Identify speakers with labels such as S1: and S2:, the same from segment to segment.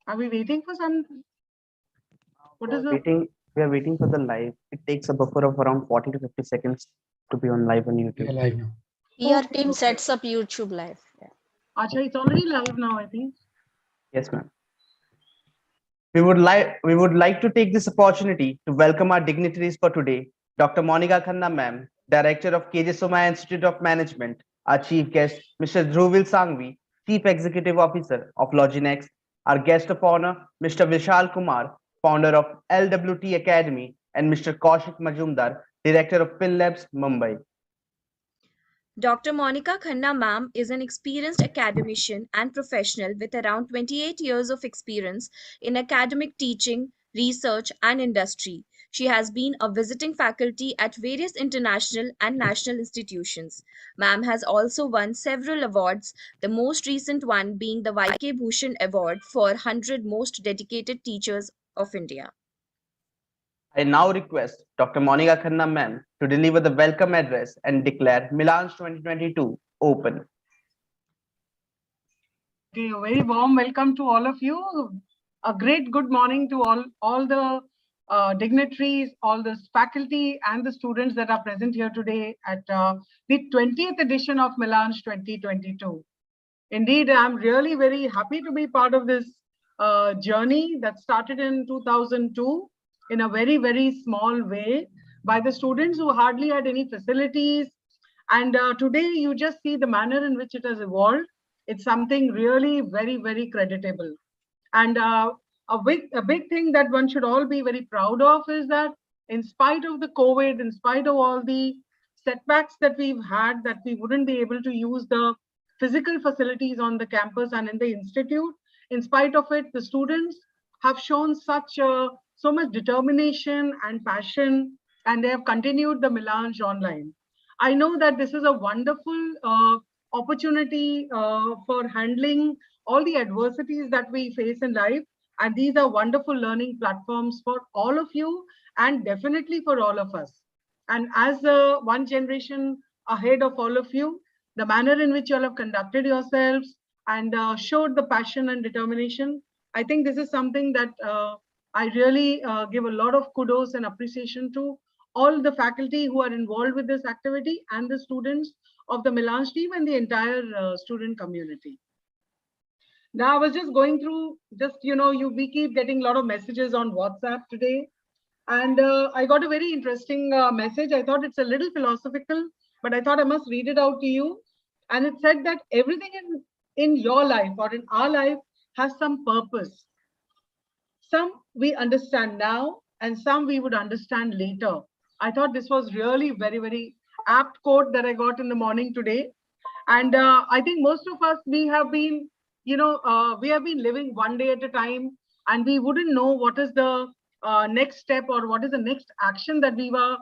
S1: Are we waiting for some? What
S2: We
S1: is
S2: are
S1: the?
S2: waiting. We are waiting for the live. It takes a buffer of around 40 to 50 seconds to be on live on
S3: We
S2: YouTube.
S3: are live now.
S4: Your
S1: Okay,
S4: team
S1: okay.
S4: sets up YouTube live. Yeah.
S1: Acha, it's already live now, I think.
S2: Yes, ma'am. We would like to take this opportunity to welcome our dignitaries for today. Dr. Monica Khanna, ma'am, Director of KJ Somaiya Institute of Management. Our chief guest, Mr. Dhruvil Sanghvi, Chief Executive Officer of LogiNext. Our guest of honor, Mr. Vishal Kumar, founder of LWT Academy, and Mr. Kaushik Majumdar, Director of FinLabs, Mumbai.
S5: Dr. Monica Khanna ma'am is an experienced academician and professional with around 28 years of experience in academic teaching, research, and industry. She has been a visiting faculty at various international and national institutions. Ma'am has also won several awards, the most recent one being the YK Bhushan Award for 100 Most Dedicated Teachers of India.
S2: I now request Dr. Monica Khanna, ma'am, to deliver the welcome address and declare Melange 2022 open.
S1: Okay, a very warm welcome to all of you. A great good morning to all the dignitaries, all the faculty and the students that are present here today at the 20th edition of Melange 2022. Indeed, I'm really very happy to be part of this journey that started in 2002 in a very, very small way by the students who hardly had any facilities. And today you just see the manner in which it has evolved. It's something really very, very creditable. And a big thing that one should all be very proud of is that in spite of the COVID, in spite of all the setbacks that we've had, that we wouldn't be able to use the physical facilities on the campus and in the institute, in spite of it, the students have shown so much determination and passion, and they have continued the Melange online. I know that this is a wonderful opportunity for handling all the adversities that we face in life. And these are wonderful learning platforms for all of you and definitely for all of us. And as one generation ahead of all of you, the manner in which you all have conducted yourselves and showed the passion and determination, I think this is something that I really give a lot of kudos and appreciation to all the faculty who are involved with this activity and the students of the Melange team and the entire student community. Now, I was just going through, we keep getting a lot of messages on WhatsApp today. And I got a very interesting message. I thought it's a little philosophical, but I thought I must read it out to you. And it said that everything in your life or in our life has some purpose. Some we understand now, and some we would understand later. I thought this was really very, very apt quote that I got in the morning today. And I think most of us, we have been living one day at a time, and we wouldn't know what is the next step or what is the next action that we were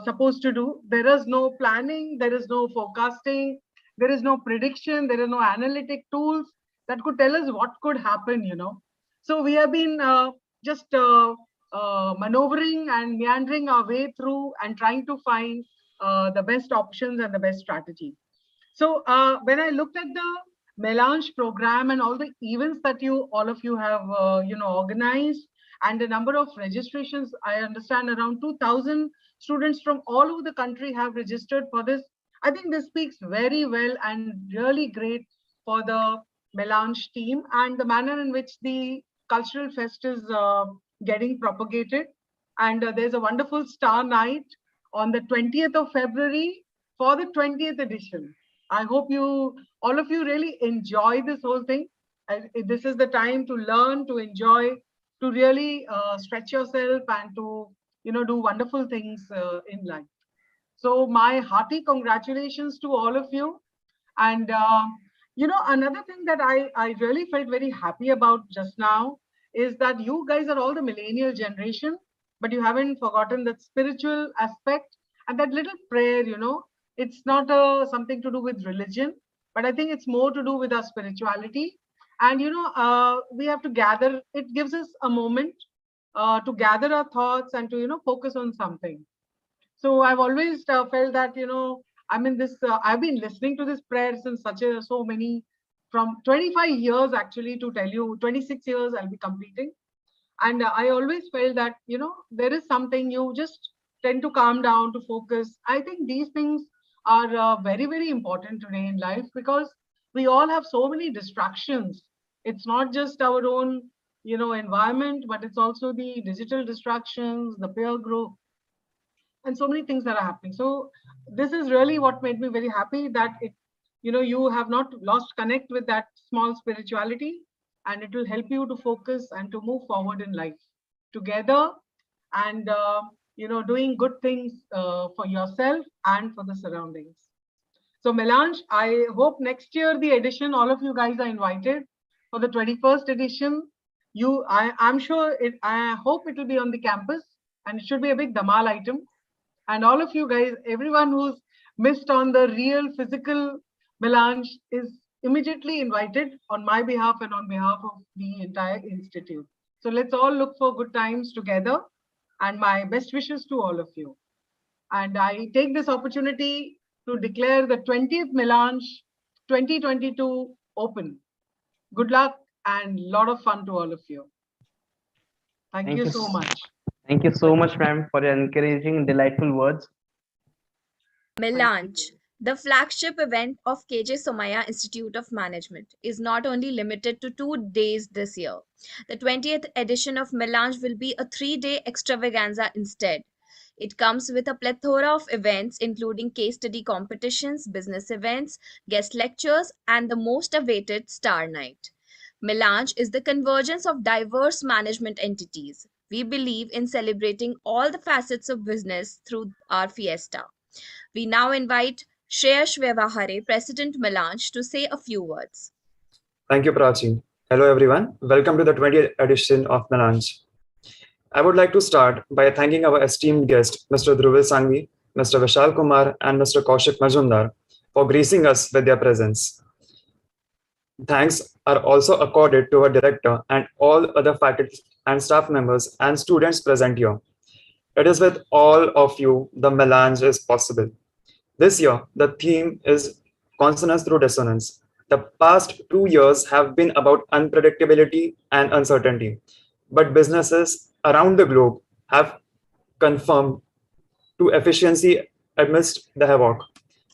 S1: supposed to do. There is no planning, there is no forecasting, there is no prediction, there are no analytic tools that could tell us what could happen. So we have been just maneuvering and meandering our way through and trying to find the best options and the best strategy. So when I looked at the Melange program and all the events that all of you have organized, and the number of registrations, I understand around 2,000 students from all over the country have registered for this. I think this speaks very well and really great for the Melange team and the manner in which the cultural fest is getting propagated. And there's a wonderful star night on the 20th of February for the 20th edition. I hope all of you really enjoy this whole thing. This is the time to learn, to enjoy, to really stretch yourself and to, do wonderful things in life. So my hearty congratulations to all of you. And, another thing that I really felt very happy about just now is that you guys are all the millennial generation, but you haven't forgotten that spiritual aspect and that little prayer, it's not something to do with religion, but I think it's more to do with our spirituality. And, we have to gather, it gives us a moment to gather our thoughts and to, focus on something. So I've always felt that, I've been listening to this prayer since so many from 25 years actually, to tell you, 26 years I'll be completing. And I always felt that, there is something, you just tend to calm down, to focus. I think these things are very, very important today in life, because we all have so many distractions. It's not just our own, environment, but it's also the digital distractions, the peer group, and so many things that are happening. So this is really what made me very happy, that you have not lost connect with that small spirituality, and it will help you to focus and to move forward in life together, and doing good things for yourself and for the surroundings. So Melange, I hope next year the edition, all of you guys are invited for the 21st edition. I'm sure I hope it will be on the campus, and it should be a big Damal item. And all of you guys, everyone who's missed on the real physical Melange, is immediately invited on my behalf and on behalf of the entire institute. So let's all look for good times together, and my best wishes to all of you. And I take this opportunity to declare the 20th Melange 2022 open. Good luck and a lot of fun to all of you. Thank you so much.
S2: Thank you so much, ma'am, for your encouraging, delightful words.
S5: Melange, the flagship event of KJ Somaiya Institute of Management, is not only limited to 2 days this year. The 20th edition of Melange will be a 3-day extravaganza instead. It comes with a plethora of events, including case study competitions, business events, guest lectures, and the most awaited Star Night. Melange is the convergence of diverse management entities. We believe in celebrating all the facets of business through our fiesta. We now invite Shreyash Vyavahare, President Melange, to say a few words.
S3: Thank you, Prachi. Hello, everyone. Welcome to the 20th edition of Melange. I would like to start by thanking our esteemed guest, Mr. Dhruvil Sanghvi, Mr. Vishal Kumar, and Mr. Kaushik Majumdar for gracing us with their presence. Thanks are also accorded to our director and all other faculty and staff members and students present here. It is with all of you the Melange is possible. This year, the theme is Consonance through Dissonance. The past 2 years have been about unpredictability and uncertainty, but businesses around the globe have confirmed to efficiency amidst the havoc.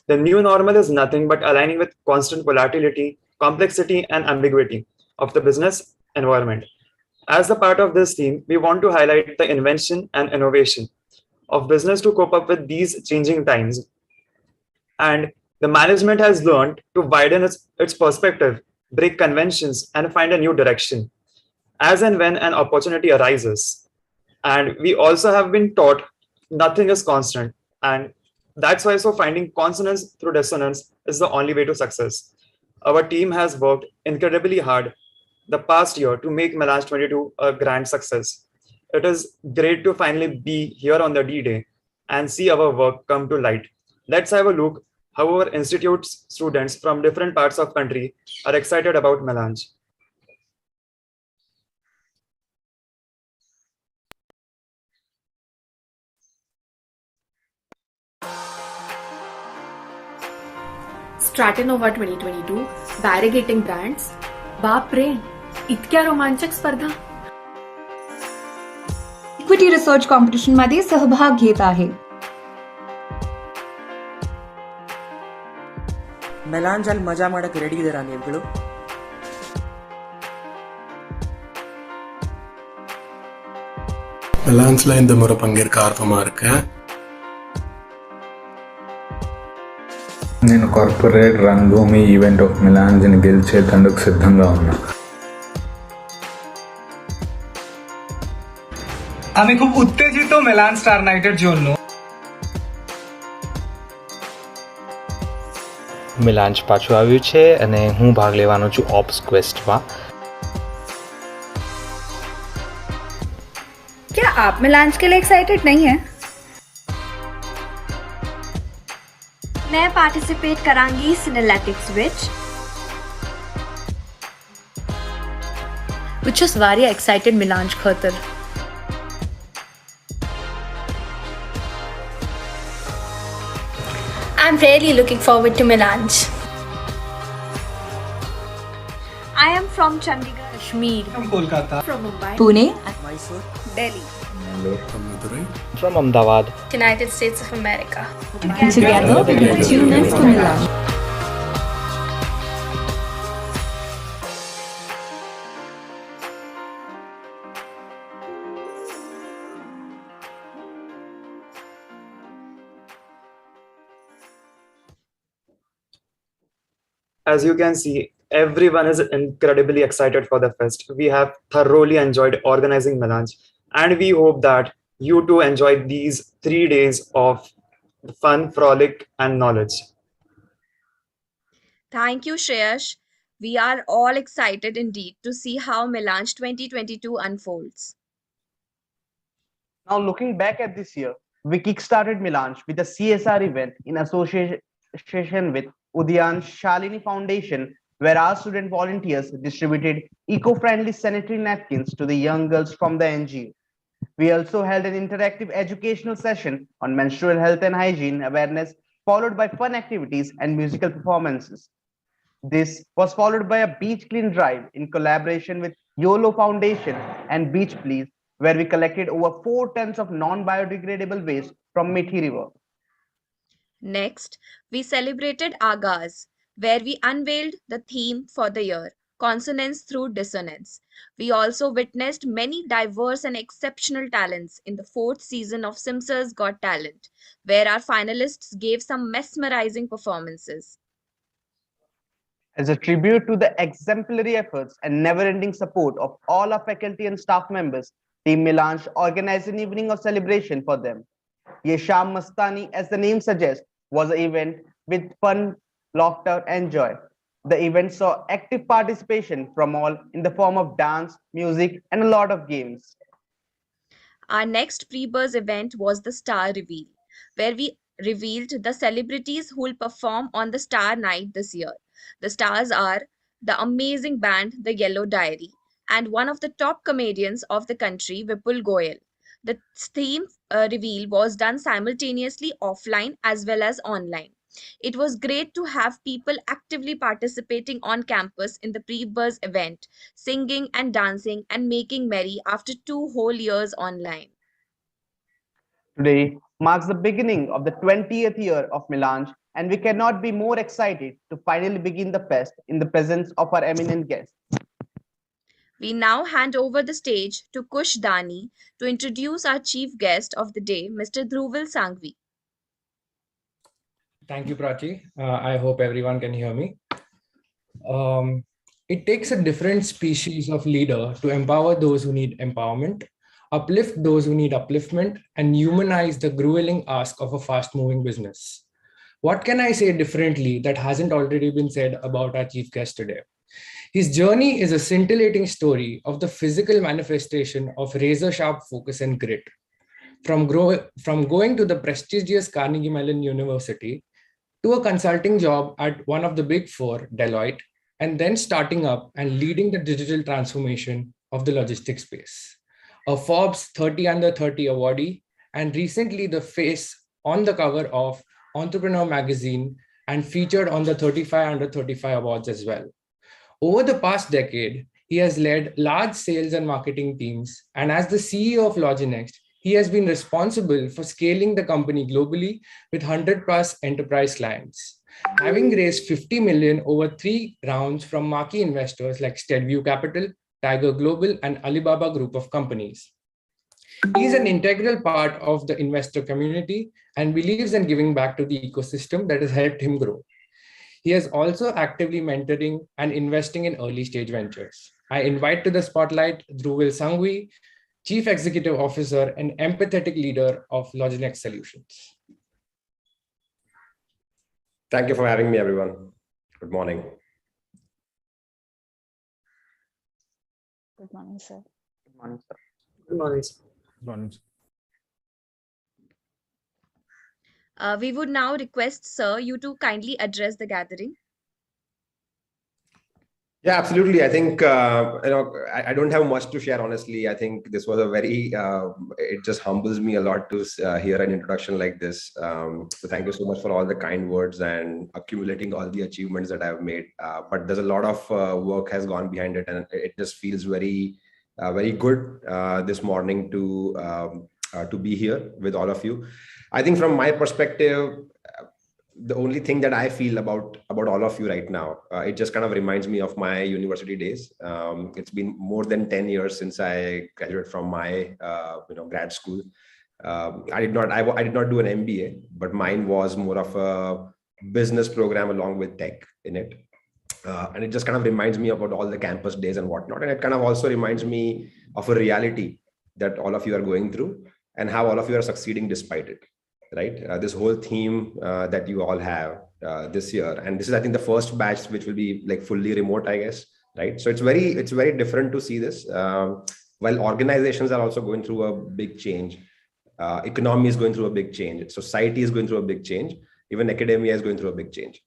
S3: The new normal is nothing but aligning with constant volatility, complexity, and ambiguity of the business environment. As a part of this theme, we want to highlight the invention and innovation of business to cope up with these changing times. And the management has learned to widen its perspective, break conventions, and find a new direction as and when an opportunity arises. And we also have been taught nothing is constant. And that's why finding consonance through dissonance is the only way to success. Our team has worked incredibly hard the past year to make Melange 22 a grand success. It is great to finally be here on the D-Day and see our work come to light. Let's have a look how our institute's students from different parts of country are excited about Melange.
S4: स्ट्रॅटेनोव्हा 2022 variegating brands. बाप रे, इतक्या रोमांचक स्पर्धा.
S6: Equity research competition मध्ये सहभाग घेत आहे.
S7: ಮೆಲಾಂಜ್ ಅಲ್ಲಿ ಮಜಾ ಮಾಡಕ್ ರೆಡಿ ಇದ್ದೀರಾ ನೀವುಗಳು?
S8: மெலான்ஸ்ல இந்த முறை பங்கேற்க ஆர்வமா இருக்கேன்.
S9: నేను కార్పొరేట్ రంగభూమి ఈవెంట్ ఆఫ్ మెలాంజ్ని గెలిచేందుకు సిద్ధంగా ఉన్నా.
S10: আমি খুব উত্তেজিত মেলান স্টার নাইটের জন্য.
S11: મિલાન્જ પાછું આવ્યું છે અને હું ભાગ લેવાનો છું ઓપ્સ ક્વેસ્ટમાં.
S6: क्या आप मिलांज के लिए एक्साइटेड नहीं हैं?
S12: मैं पार्टिसिपेट करांगी सिनेलैटिक्स
S4: which is very excited Melange खातर.
S12: I'm really looking forward to Melange. I am from Chandigarh.
S4: Kashmir.
S10: From Kolkata.
S4: From Mumbai.
S6: Pune,
S7: Mysore,
S12: Delhi.
S8: From Madurai.
S11: From Ahmedabad.
S4: United States of America.
S6: together, tune in to Melange.
S3: As you can see, everyone is incredibly excited for the fest. We have thoroughly enjoyed organizing Melange, and we hope that you too enjoyed these 3 days of fun, frolic, and knowledge.
S5: Thank you, Shreyash. We are all excited indeed to see how Melange 2022 unfolds.
S2: Now, looking back at this year, we kickstarted Melange with a CSR event in association with Udyan Shalini Foundation, where our student volunteers distributed eco-friendly sanitary napkins to the young girls from the NGO. We also held an interactive educational session on menstrual health and hygiene awareness, followed by fun activities and musical performances. This was followed by a beach clean drive in collaboration with YOLO Foundation and Beach Please, where we collected over 4 tons of non-biodegradable waste from Mithi River.
S5: Next, we celebrated Agaz, where we unveiled the theme for the year, Consonance through Dissonance. We also witnessed many diverse and exceptional talents in the 4th season of Simsa's Got Talent, where our finalists gave some mesmerizing performances.
S2: As a tribute to the exemplary efforts and never-ending support of all our faculty and staff members, Team Melange organized an evening of celebration for them. Ye Sham Mastani, as the name suggests, was an event with fun, laughter, and joy. The event saw active participation from all in the form of dance, music, and a lot of games.
S5: Our next pre-buzz event was the Star Reveal, where we revealed the celebrities who will perform on the Star Night this year. The stars are the amazing band The Yellow Diary and one of the top comedians of the country, Vipul Goyal. The theme reveal was done simultaneously offline as well as online. It was great to have people actively participating on campus in the pre-buzz event, singing and dancing and making merry after 2 whole years online.
S2: Today marks the beginning of the 20th year of Melange, and we cannot be more excited to finally begin the fest in the presence of our eminent guests.
S5: We now hand over the stage to Kush Dani to introduce our chief guest of the day, Mr. Dhruvil Sanghvi.
S13: Thank you, Prachi. I hope everyone can hear me. It takes a different species of leader to empower those who need empowerment, uplift those who need upliftment, and humanize the grueling ask of a fast-moving business. What can I say differently that hasn't already been said about our chief guest today? His journey is a scintillating story of the physical manifestation of razor-sharp focus and grit. From going to the prestigious Carnegie Mellon University to a consulting job at one of the big four, Deloitte, and then starting up and leading the digital transformation of the logistics space. A Forbes 30 Under 30 awardee, and recently the face on the cover of Entrepreneur magazine and featured on the 35 Under 35 awards as well. Over the past decade, he has led large sales and marketing teams, and as the CEO of LogiNext, he has been responsible for scaling the company globally with 100 plus enterprise clients, having raised 50 million over 3 rounds from marquee investors like Steadview Capital, Tiger Global, and Alibaba Group of companies. He is an integral part of the investor community and believes in giving back to the ecosystem that has helped him grow. He is also actively mentoring and investing in early stage ventures. I invite to the spotlight Dhruvil Sanghvi, Chief Executive Officer and empathetic leader of LogiNext Solutions.
S14: Thank you for having me, everyone. Good morning.
S15: Good morning, sir.
S2: Good morning, sir.
S3: Good morning.
S13: Good morning.
S5: We would now request, sir, you to kindly address the gathering.
S14: Yeah, absolutely. I think I don't have much to share. Honestly, I think this was a very. It just humbles me a lot to hear an introduction like this. So thank you so much for all the kind words and accumulating all the achievements that I've made. But there's a lot of work has gone behind it, and it just feels very good this morning to be here with all of you. I think from my perspective, the only thing that I feel about all of you right now, it just kind of reminds me of my university days. It's been more than 10 years since I graduated from my grad school. I did not do an MBA, but mine was more of a business program along with tech in it. And it just kind of reminds me about all the campus days and whatnot. And it kind of also reminds me of a reality that all of you are going through and how all of you are succeeding despite it. Right, this whole theme that you all have this year, and this is, I think, the first batch which will be like fully remote, I guess. Right, so it's very different to see this. While organizations are also going through a big change, economy is going through a big change, society is going through a big change, even academia is going through a big change.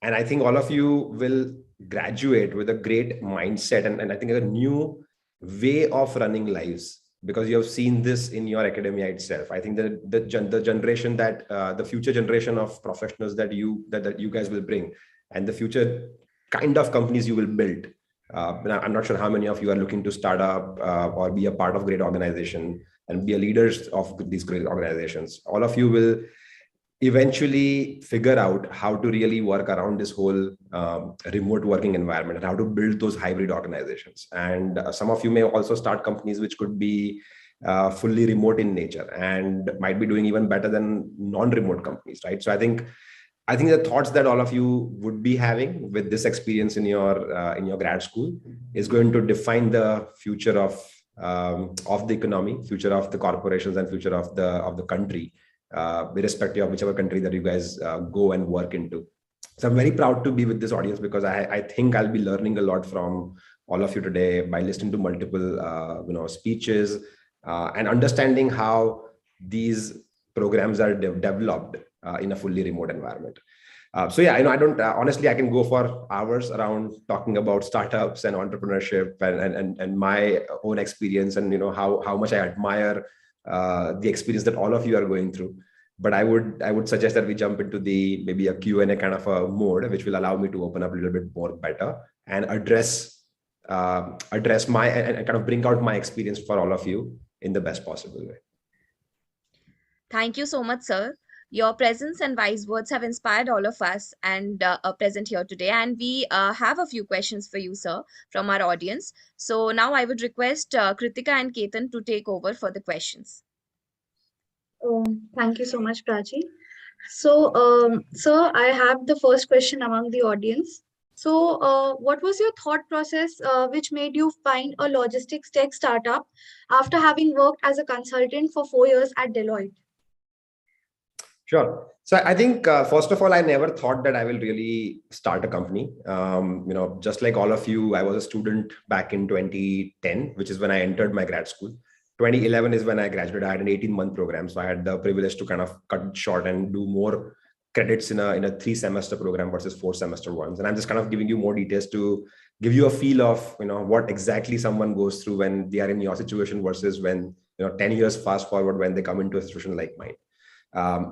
S14: And I think all of you will graduate with a great mindset and I think a new way of running lives, because you have seen this in your academia itself. I think that the generation that the future generation of professionals that you guys will bring, and the future kind of companies you will build. I'm not sure how many of you are looking to start up or be a part of great organization and be a leaders of these great organizations. All of you will eventually figure out how to really work around this whole remote working environment and how to build those hybrid organizations. And some of you may also start companies which could be fully remote in nature and might be doing even better than non-remote companies, right? So I think the thoughts that all of you would be having with this experience in your grad school is going to define the future of the economy, future of the corporations, and future of the country, irrespective of whichever country that you guys go and work into. So I'm very proud to be with this audience, because I think I'll be learning a lot from all of you today by listening to multiple speeches and understanding how these programs are developed in a fully remote environment. So yeah, I don't honestly, I can go for hours around talking about startups and entrepreneurship and my own experience, and how much I admire the experience that all of you are going through. But I would suggest that we jump into maybe a Q&A kind of a mode, which will allow me to open up a little bit more better and address my and kind of bring out my experience for all of you in the best possible way.
S5: Thank you so much, sir. Your presence and wise words have inspired all of us and are present here today. And we have a few questions for you, sir, from our audience. So now I would request Kritika and Ketan to take over for the questions.
S6: Thank you so much, Prachi. So, sir, I have the first question among the audience. So, what was your thought process which made you find a logistics tech startup after having worked as a consultant for 4 years at Deloitte?
S14: Sure. So I think, first of all, I never thought that I will really start a company. Just like all of you, I was a student back in 2010, which is when I entered my grad school. 2011 is when I graduated. I had an 18-month program. So I had the privilege to kind of cut it short and do more credits in a 3-semester program versus 4-semester ones. And I'm just kind of giving you more details to give you a feel of, what exactly someone goes through when they are in your situation versus when, 10 years fast forward when they come into a situation like mine.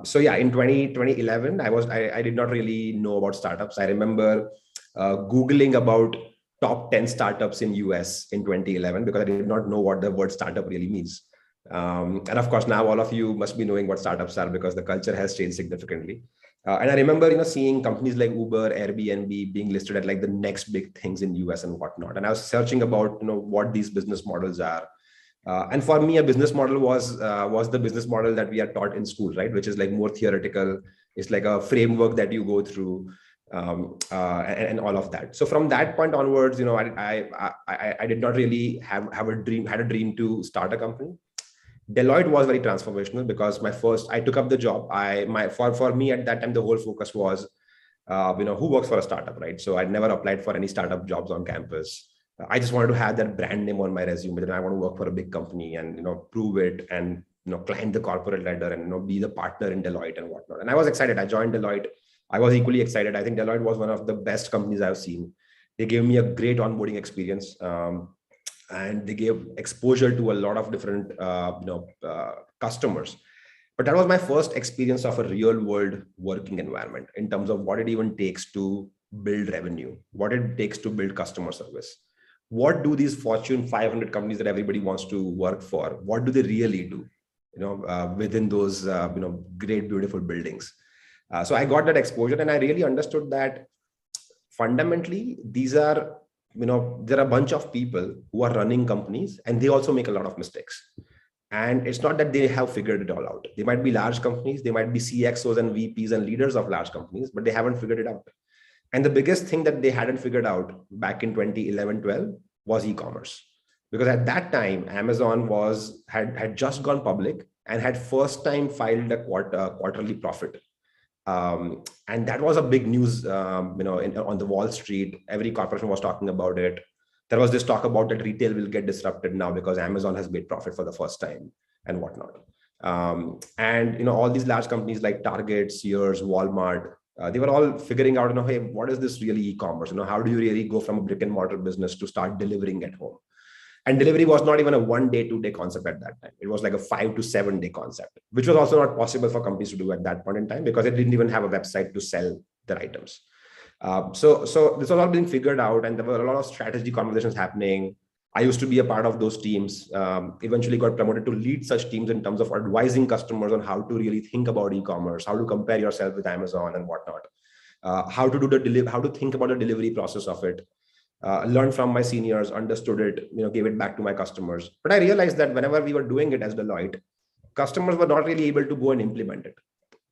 S14: So yeah, in 2011, I did not really know about startups. I remember Googling about top 10 startups in US in 2011, because I did not know what the word startup really means. And of course, now all of you must be knowing what startups are, because the culture has changed significantly. And I remember, seeing companies like Uber, Airbnb being listed at like the next big things in US and whatnot. And I was searching about, what these business models are. And for me, a business model was the business model that we are taught in school, right? Which is like more theoretical. It's like a framework that you go through, and all of that. So from that point onwards, I did not really had a dream to start a company. Deloitte was very transformational, because I took up the job. For me at that time, the whole focus was, who works for a startup, right? So I'd never applied for any startup jobs on campus. I just wanted to have that brand name on my resume, that I want to work for a big company and, prove it and, climb the corporate ladder and, be the partner in Deloitte and whatnot. And I was excited. I joined Deloitte. I was equally excited. I think Deloitte was one of the best companies I've seen. They gave me a great onboarding experience, and they gave exposure to a lot of different customers. But that was my first experience of a real world working environment in terms of what it even takes to build revenue, what it takes to build customer service. What do these Fortune 500 companies that everybody wants to work for, what do they really do, within those, great, beautiful buildings? So I got that exposure, and I really understood that fundamentally, these are, there are a bunch of people who are running companies, and they also make a lot of mistakes. And it's not that they have figured it all out. They might be large companies, they might be CXOs and VPs and leaders of large companies, but they haven't figured it out. And the biggest thing that they hadn't figured out back in 2011-12 was e-commerce. Because at that time, Amazon had just gone public and had first time filed a quarterly profit. And that was a big news, on the Wall Street. Every corporation was talking about it. There was this talk about that retail will get disrupted now because Amazon has made profit for the first time and whatnot. And all these large companies like Target, Sears, Walmart, they were all figuring out, hey, what is this really e-commerce? How do you really go from a brick and mortar business to start delivering at home? And delivery was not even a 1 day, 2 day concept at that time. It was like a 5 to 7 day concept, which was also not possible for companies to do at that point in time because they didn't even have a website to sell their items. So this was all being figured out, and there were a lot of strategy conversations happening. I used to be a part of those teams, eventually got promoted to lead such teams in terms of advising customers on how to really think about e-commerce, how to compare yourself with Amazon and whatnot, how to do how to think about the delivery process of it. Learned from my seniors, understood it, gave it back to my customers. But I realized that whenever we were doing it as Deloitte, customers were not really able to go and implement it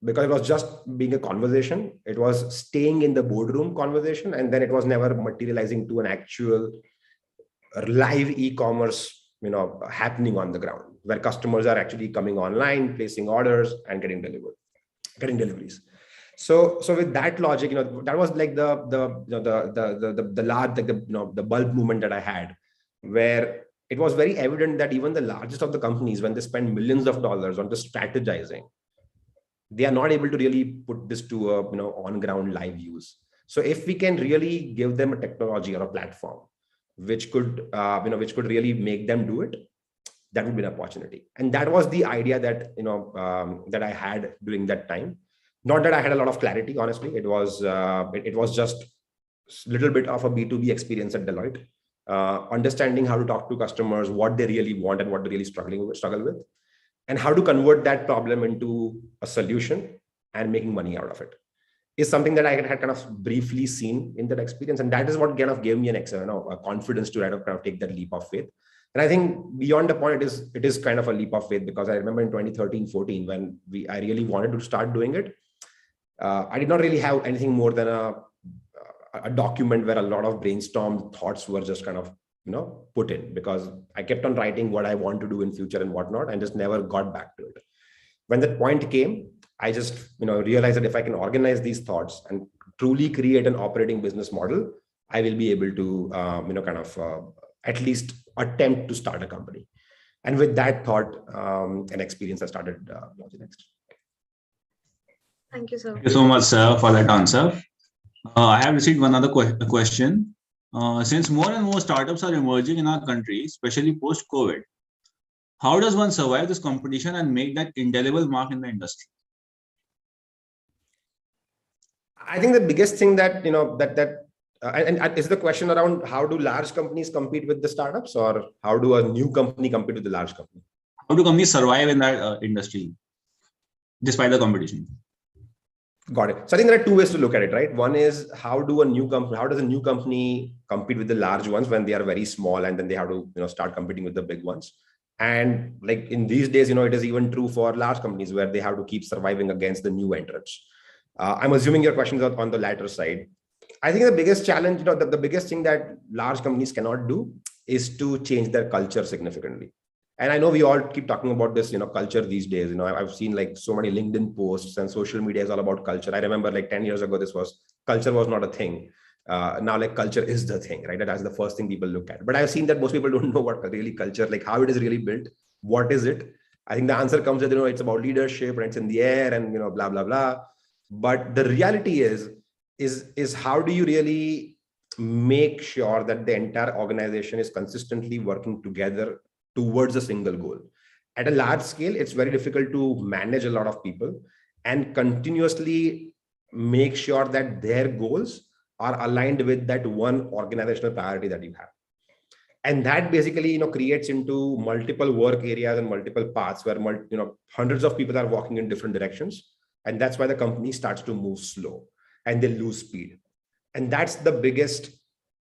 S14: because it was just being a conversation. It was staying in the boardroom conversation, and then it was never materializing to an actual live e-commerce, happening on the ground where customers are actually coming online, placing orders and getting deliveries. So with that logic, that was like the large, like the bulb movement that I had, where it was very evident that even the largest of the companies, when they spend millions of dollars on just strategizing, they are not able to really put this to a on ground live use. So if we can really give them a technology or a platform which could really make them do it, that would be an opportunity. And that was the idea that that I had during that time. Not that I had a lot of clarity, honestly. It was just a little bit of a B2B experience at Deloitte, understanding how to talk to customers, what they really want and what they really struggle with, and how to convert that problem into a solution and making money out of it is something that I had kind of briefly seen in that experience. And that is what kind of gave me a confidence to kind of take that leap of faith. And I think beyond the point, it is kind of a leap of faith, because I remember in 2013-14, when I really wanted to start doing it, I did not really have anything more than a document where a lot of brainstorm thoughts were just kind of put in, because I kept on writing what I want to do in future and whatnot, and just never got back to it. When that point came, I just realized that if I can organize these thoughts and truly create an operating business model, I will be able to at least attempt to start a company. And with that thought and experience, I started LogiNext.
S6: Thank you, sir.
S15: Thank you so much, sir, for that answer. I have received one other question. Since more and more startups are emerging in our country, especially post-COVID, how does one survive this competition and make that indelible mark in the industry?
S14: I think the biggest thing that, and is the question around how do large companies compete with the startups, or how do a new company compete with the large company?
S15: How do companies survive in that industry despite the competition?
S14: Got it. So I think there are two ways to look at it, right? One is how does a new company compete with the large ones when they are very small, and then they have to start competing with the big ones. And like in these days, it is even true for large companies where they have to keep surviving against the new entrants. I'm assuming your question is on the latter side. I think the biggest challenge, the biggest thing that large companies cannot do is to change their culture significantly. And I know we all keep talking about this, culture these days. I've seen like so many LinkedIn posts, and social media is all about culture. I remember like 10 years ago, culture was not a thing. Now like culture is the thing, right? That's the first thing people look at. But I've seen that most people don't know what really culture, like how it is really built. What is it? I think the answer comes that, it's about leadership and it's in the air and, blah, blah, blah. But the reality is how do you really make sure that the entire organization is consistently working together towards a single goal. At a large scale, it's very difficult to manage a lot of people and continuously make sure that their goals are aligned with that one organizational priority that you have. And that basically, creates into multiple work areas and multiple paths where, hundreds of people are walking in different directions. And that's why the company starts to move slow and they lose speed. And that's the biggest,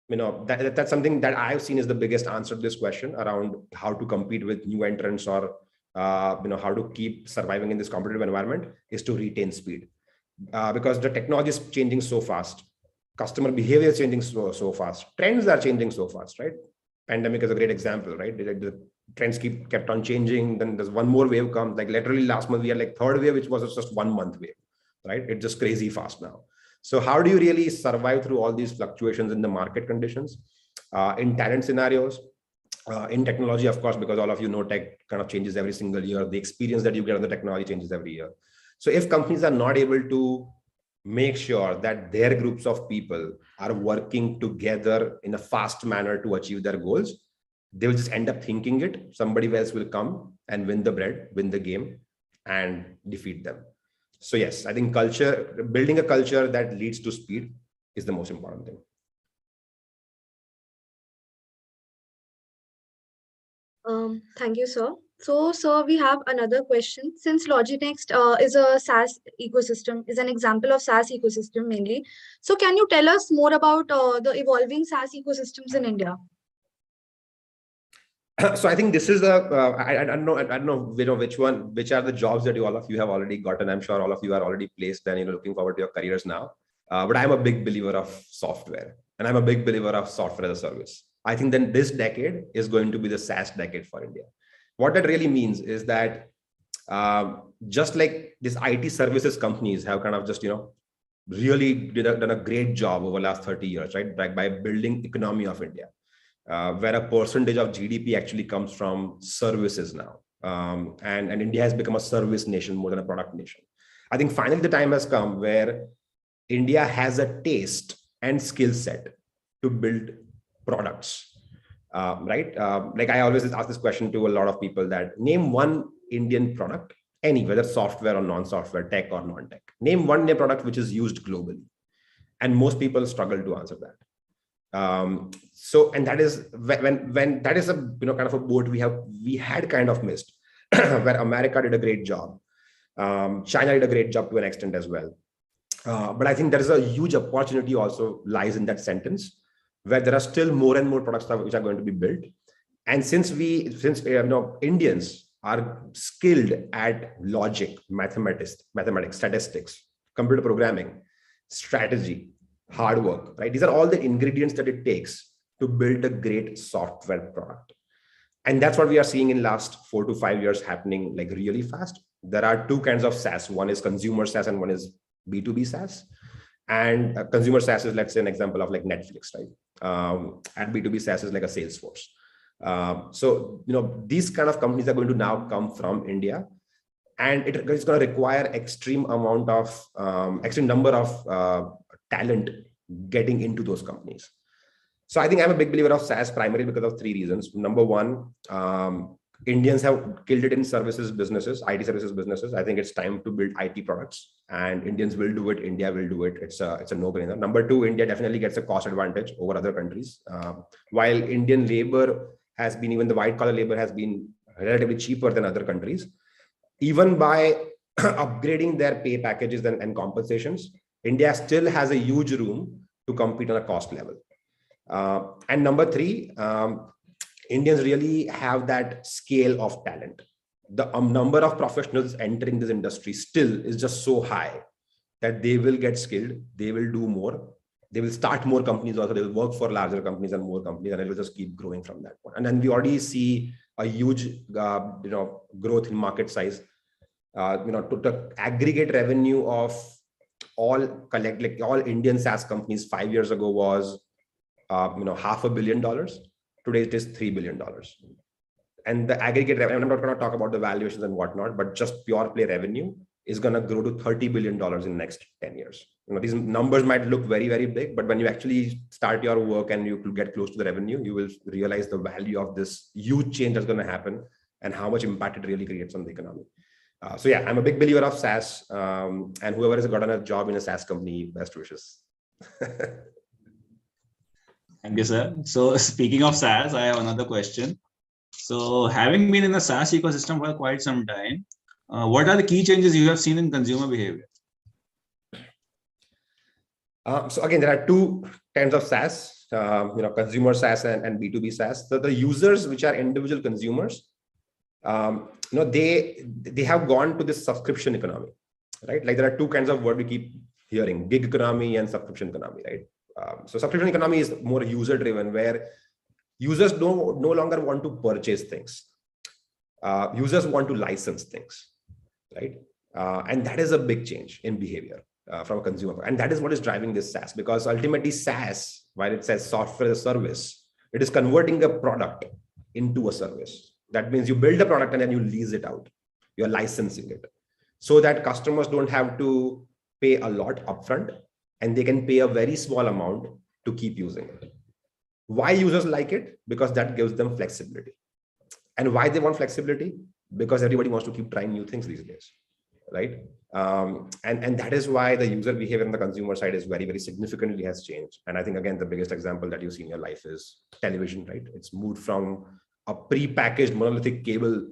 S14: that's something that I've seen is the biggest answer to this question around how to compete with new entrants or, how to keep surviving in this competitive environment is to retain speed. Because the technology is changing so fast. Customer behavior is changing so fast. Trends are changing so fast, right? Pandemic is a great example, right? The trends kept on changing. Then there's one more wave comes. Like literally last month, we had like third wave, which was just 1 month wave, right? It's just crazy fast now. So how do you really survive through all these fluctuations in the market conditions, in talent scenarios, in technology, of course, because all of you know tech kind of changes every single year. The experience that you get on the technology changes every year. So if companies are not able to make sure that their groups of people are working together in a fast manner to achieve their goals, they will just end up thinking it. Somebody else will come and win the bread, win the game, and defeat them. So yes, I think building a culture that leads to speed is the most important thing.
S6: Thank you, sir. So, sir, we have another question. Since LogiNext is a SaaS ecosystem, is an example of SaaS ecosystem mainly. So, can you tell us more about the evolving SaaS ecosystems in India?
S14: So I think this is I don't know which are the jobs that all of you have already gotten. I'm sure all of you are already placed and looking forward to your careers now. But I'm a big believer of software, and I'm a big believer of software as a service. I think then this decade is going to be the SaaS decade for India. What that really means is that just like these IT services companies have kind of just really done a great job over the last 30 years, right? By building economy of India. Where a percentage of GDP actually comes from services now. And India has become a service nation more than a product nation. I think finally the time has come where India has a taste and skill set to build products, right? Like I always ask this question to a lot of people that name one Indian product, any, whether software or non-software, tech or non-tech. Name one Indian product which is used globally. And most people struggle to answer that. And that is when that is a kind of a boat we had kind of missed, where America did a great job, China did a great job to an extent as well, but I think there is a huge opportunity also lies in that sentence, where there are still more and more products which are going to be built. And since Indians are skilled at logic, mathematics, statistics, computer programming, strategy, hard work, right? These are all the ingredients that it takes to build a great software product. And that's what we are seeing in last 4 to 5 years happening like really fast. There are two kinds of SaaS. One is consumer SaaS and one is B2B SaaS. And consumer SaaS is, let's say, an example of like Netflix, right? And B2B SaaS is like a Salesforce. So, these kind of companies are going to now come from India. And it's going to require extreme number of talent getting into those companies. So I think I'm a big believer of SaaS primarily because of 3 reasons. Number one, Indians have killed it in services businesses, IT services businesses. I think it's time to build IT products, and Indians will do it. India will do it. It's a no-brainer. Number two, India definitely gets a cost advantage over other countries. While Indian labor has been, even the white collar labor has been relatively cheaper than other countries, even by upgrading their pay packages and compensations, India still has a huge room to compete on a cost level. And number three, Indians really have that scale of talent. The number of professionals entering this industry still is just so high that they will get skilled, they will do more, they will start more companies also, they will work for larger companies and more companies, and it will just keep growing from that point. And then we already see a huge growth in market size. To the aggregate revenue of all Indian SaaS companies 5 years ago was $500 million. Today it is $3 billion. And the aggregate revenue, I'm not going to talk about the valuations and whatnot, but just pure play revenue is going to grow to $30 billion in the next 10 years. These numbers might look very, very big, but when you actually start your work and you get close to the revenue, you will realize the value of this huge change that's going to happen and how much impact it really creates on the economy. So yeah, I'm a big believer of SaaS, and whoever has gotten a job in a SaaS company, best wishes.
S15: Thank you, sir. So speaking of SaaS, I have another question. So having been in the SaaS ecosystem for quite some time, what are the key changes you have seen in consumer behavior?
S14: So again, there are two kinds of SaaS, consumer SaaS and B2B SaaS. So the users, which are individual consumers, they have gone to this subscription economy, right? Like there are two kinds of word we keep hearing: gig economy and subscription economy, right? So subscription economy is more user driven, where users no longer want to purchase things. Users want to license things, right? And that is a big change in behavior from a consumer. And that is what is driving this SaaS, because ultimately SaaS, while it says software as a service, it is converting a product into a service. That means you build a product and then you lease it out. You're licensing it so that customers don't have to pay a lot upfront and they can pay a very small amount to keep using it. Why users like it? Because that gives them flexibility. And why they want flexibility? Because everybody wants to keep trying new things these days, right? And that is why the user behavior on the consumer side is very, very significantly has changed. And I think, again, the biggest example that you see in your life is television, right? It's moved from a pre-packaged monolithic cable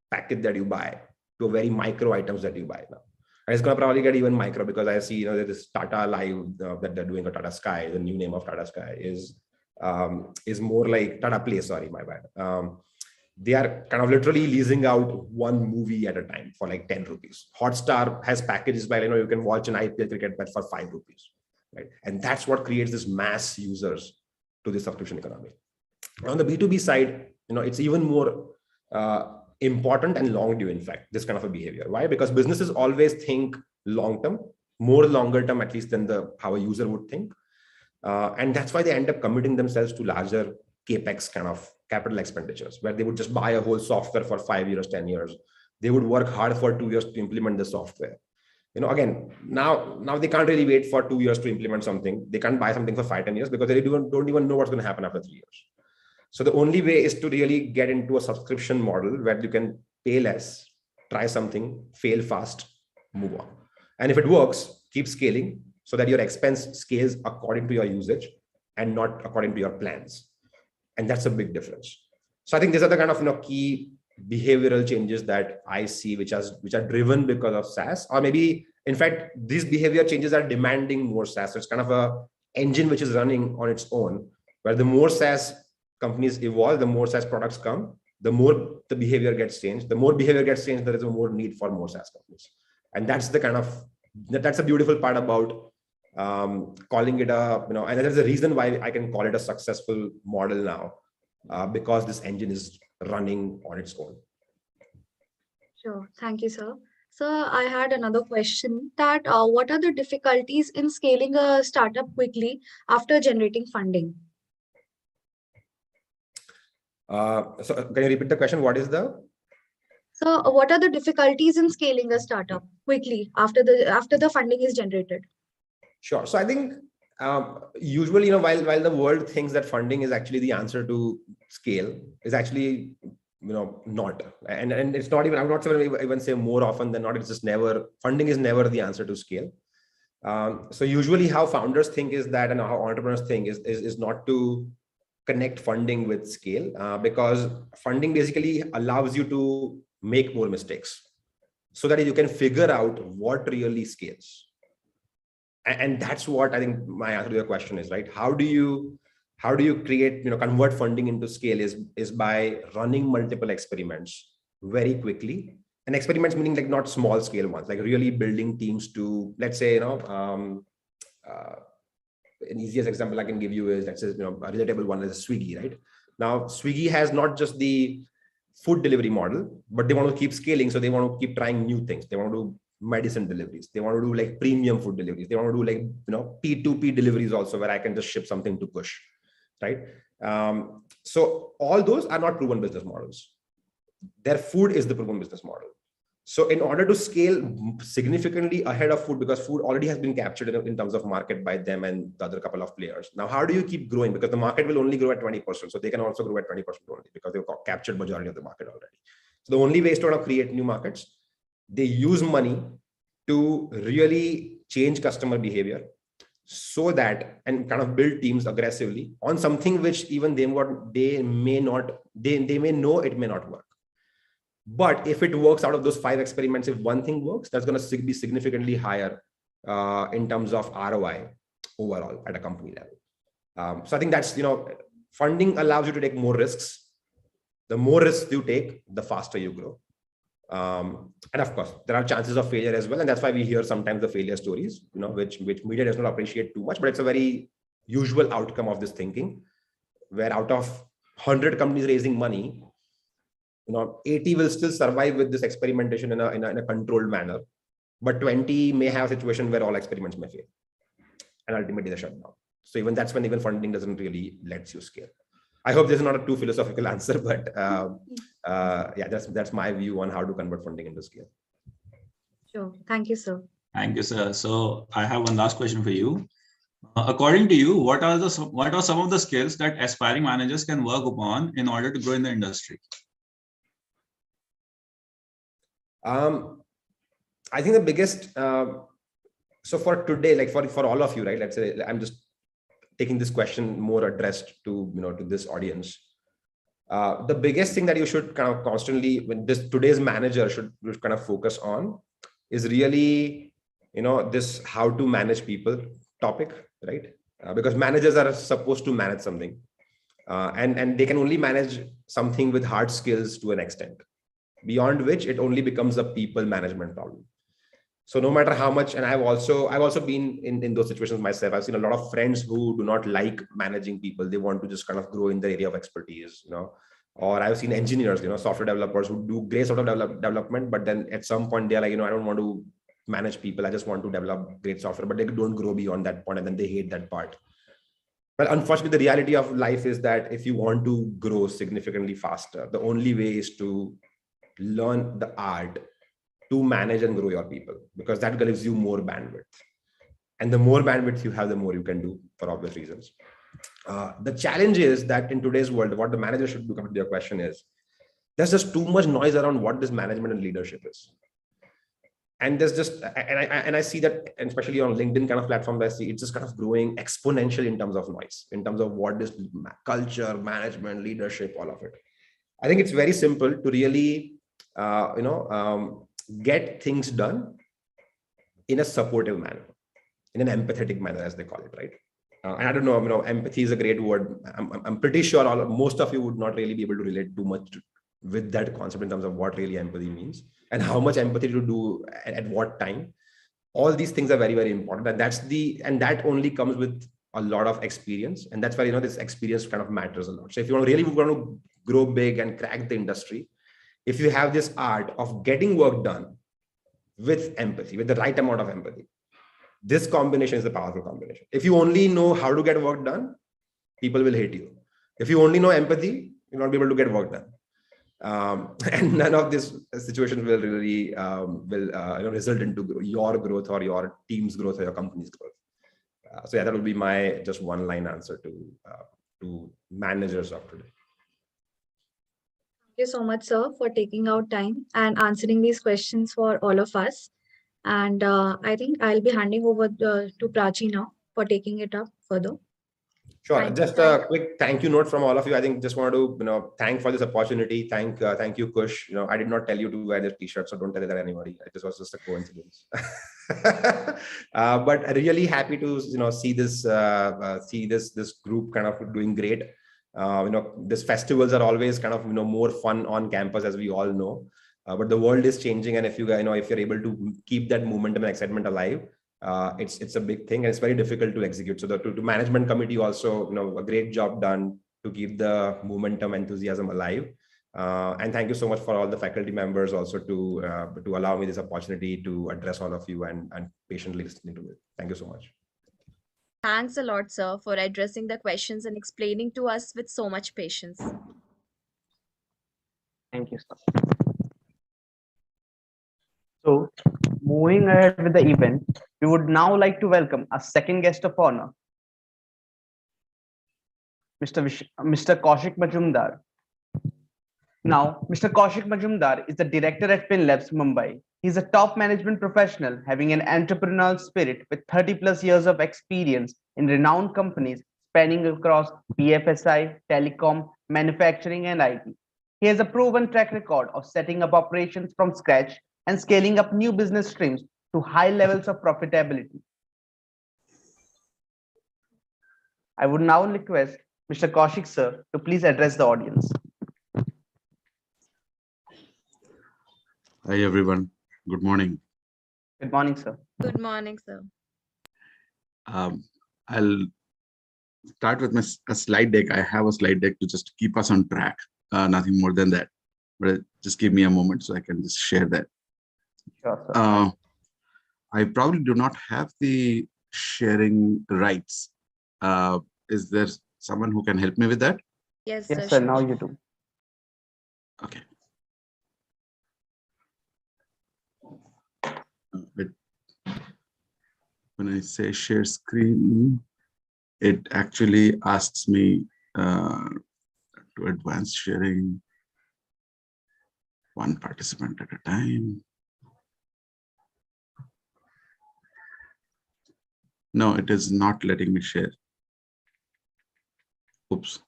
S14: packet that you buy to a very micro items that you buy now. And it's going to probably get even micro, because I see, this Tata Live that they're doing, or Tata Sky, the new name of Tata Sky is more like Tata Play, sorry, my bad. They are kind of literally leasing out one movie at a time for like 10 rupees. Hotstar has packages where, you can watch an IPL cricket match for 5 rupees, right? And that's what creates this mass users to the subscription economy. On the B2B side, it's even more important and long due, in fact, this kind of a behavior. Why? Because businesses always think long term, more longer term, at least than how a user would think. And that's why they end up committing themselves to larger capex kind of capital expenditures, where they would just buy a whole software for 5 years, 10 years. They would work hard for 2 years to implement the software. Again, now they can't really wait for 2 years to implement something. They can't buy something for 5-10 years because they don't even know what's going to happen after 3 years. So the only way is to really get into a subscription model where you can pay less, try something, fail fast, move on. And if it works, keep scaling so that your expense scales according to your usage and not according to your plans. And that's a big difference. So I think these are the kind of key behavioral changes that I see, which are driven because of SaaS, or maybe in fact these behavior changes are demanding more SaaS. So it's kind of a engine which is running on its own, where the more SaaS companies evolve, the more SaaS products come, the more the behavior gets changed. The more behavior gets changed, there is a more need for more SaaS companies. And that's a beautiful part about calling it and there's a reason why I can call it a successful model now, because this engine is running on its own.
S6: Sure. Thank you, sir. So I had another question that what are the difficulties in scaling a startup quickly after generating funding?
S14: So can you repeat the question? What is the?
S6: So what are the difficulties in scaling a startup quickly after the funding is generated?
S14: Sure. So I think usually, while the world thinks that funding is actually the answer to scale, is actually, not. And it's not even, I'm not going to even say more often than not, it's just funding is never the answer to scale. So usually how founders think is that, and how entrepreneurs think is not to connect funding with scale, because funding basically allows you to make more mistakes so that you can figure out what really scales. And that's what I think my answer to your question is, right? How do you create, convert funding into scale is by running multiple experiments very quickly. And experiments meaning like not small scale ones, like really building teams to, let's say, an easiest example I can give you is, let's say, a relatable one is Swiggy, right? Now, Swiggy has not just the food delivery model, but they want to keep scaling. So they want to keep trying new things. They want to do medicine deliveries. They want to do like premium food deliveries. They want to do like, P2P deliveries also, where I can just ship something to push, right? So all those are not proven business models. Their food is the proven business model. So in order to scale significantly ahead of food, because food already has been captured in terms of market by them and the other couple of players. Now, how do you keep growing? Because the market will only grow at 20%. So they can also grow at 20% only because they've captured majority of the market already. So the only way is to create new markets. They use money to really change customer behavior so that, and kind of build teams aggressively on something which even they may know it may not work. But if it works, out of those 5 experiments, if one thing works, that's going to be significantly higher in terms of ROI overall at a company level. So I think that's, funding allows you to take more risks. The more risks you take, the faster you grow. And of course, there are chances of failure as well. And that's why we hear sometimes the failure stories, which media does not appreciate too much, but it's a very usual outcome of this thinking, where out of 100 companies raising money, 80 will still survive with this experimentation in a controlled manner, but 20 may have a situation where all experiments may fail and ultimately they shut down. So even that's when funding doesn't really let you scale. I hope this is not a too philosophical answer, but yeah, that's my view on how to convert funding into scale.
S6: Sure. Thank you, sir.
S15: Thank you, sir. So I have one last question for you. According to you, what are some of the skills that aspiring managers can work upon in order to grow in the industry?
S14: I think the biggest, so for today, like for all of you, right? Let's say I'm just taking this question more addressed to, to this audience. The biggest thing that you should kind of constantly, when today's manager should kind of focus on is really, this how to manage people topic, right? Because managers are supposed to manage something, and they can only manage something with hard skills to an extent, beyond which it only becomes a people management problem. So no matter how much, and I've also been in those situations myself. I've seen a lot of friends who do not like managing people. They want to just kind of grow in the area of expertise, or I've seen engineers, software developers who do great software development, but then at some point they're like, I don't want to manage people. I just want to develop great software, but they don't grow beyond that point, and then they hate that part. But unfortunately, the reality of life is that if you want to grow significantly faster, the only way is to learn the art to manage and grow your people, because that gives you more bandwidth. And the more bandwidth you have, the more you can do, for obvious reasons. The challenge is that in today's world, what the manager should do, coming to your question, is there's just too much noise around what this management and leadership is. And there's just, and I see that, and especially on LinkedIn kind of platforms, I see it's just kind of growing exponentially in terms of noise, in terms of what is culture, management, leadership, all of it. I think it's very simple to really, get things done in a supportive manner, in an empathetic manner, as they call it, right? And I don't know, empathy is a great word. I'm pretty sure most of you would not really be able to relate too much with that concept in terms of what really empathy means and how much empathy to do at what time. All these things are very, very important, and that only comes with a lot of experience, and that's why this experience kind of matters a lot. So if you really want to grow big and crack the industry, if you have this art of getting work done with empathy, with the right amount of empathy, this combination is a powerful combination. If you only know how to get work done, people will hate you. If you only know empathy, you'll not be able to get work done. And none of these situations will really result into your growth or your team's growth or your company's growth. So yeah, that will be my just one line answer to managers of today.
S6: Thank you so much, sir, for taking out time and answering these questions for all of us. And I think I'll be handing over to Prachi now for taking it up further.
S14: Sure. Just a quick thank you note from all of you. I think just want to thank for this opportunity. Thank you, Kush. I did not tell you to wear this t-shirt, so don't tell that anybody. This was just a coincidence. But really happy to see this group kind of doing great. These festivals are always kind of more fun on campus, as we all know. But the world is changing, and if you're able to keep that momentum and excitement alive, it's a big thing, and it's very difficult to execute. So the management committee also, a great job done to keep the momentum, enthusiasm alive. And thank you so much for all the faculty members also to allow me this opportunity to address all of you and patiently listening to it. Thank you so much.
S5: Thanks a lot, sir, for addressing the questions and explaining to us with so much patience.
S2: Thank you, sir. So, moving ahead with the event, we would now like to welcome our second guest of honor, Mr. Kaushik Majumdar. Now, Mr. Kaushik Majumdar is the director at FinLabs, Mumbai. He's a top management professional having an entrepreneurial spirit with 30 plus years of experience in renowned companies spanning across BFSI, telecom, manufacturing, and IT. He has a proven track record of setting up operations from scratch and scaling up new business streams to high levels of profitability. I would now request Mr. Kaushik sir to please address the audience.
S16: Hi everyone. Good morning.
S2: Good morning, sir.
S5: Good morning, sir.
S16: I'll start with a slide deck. I have a slide deck to just keep us on track. Nothing more than that. But just give me a moment so I can just share that.
S2: Sure, sir.
S16: I probably do not have the sharing rights. Is there someone who can help me with that?
S5: Yes,
S2: Yes,
S5: sir.
S2: sir. Now you do.
S16: Okay. When I say share screen, it actually asks me to advance sharing one participant at a time. No, it is not letting me share. Oops.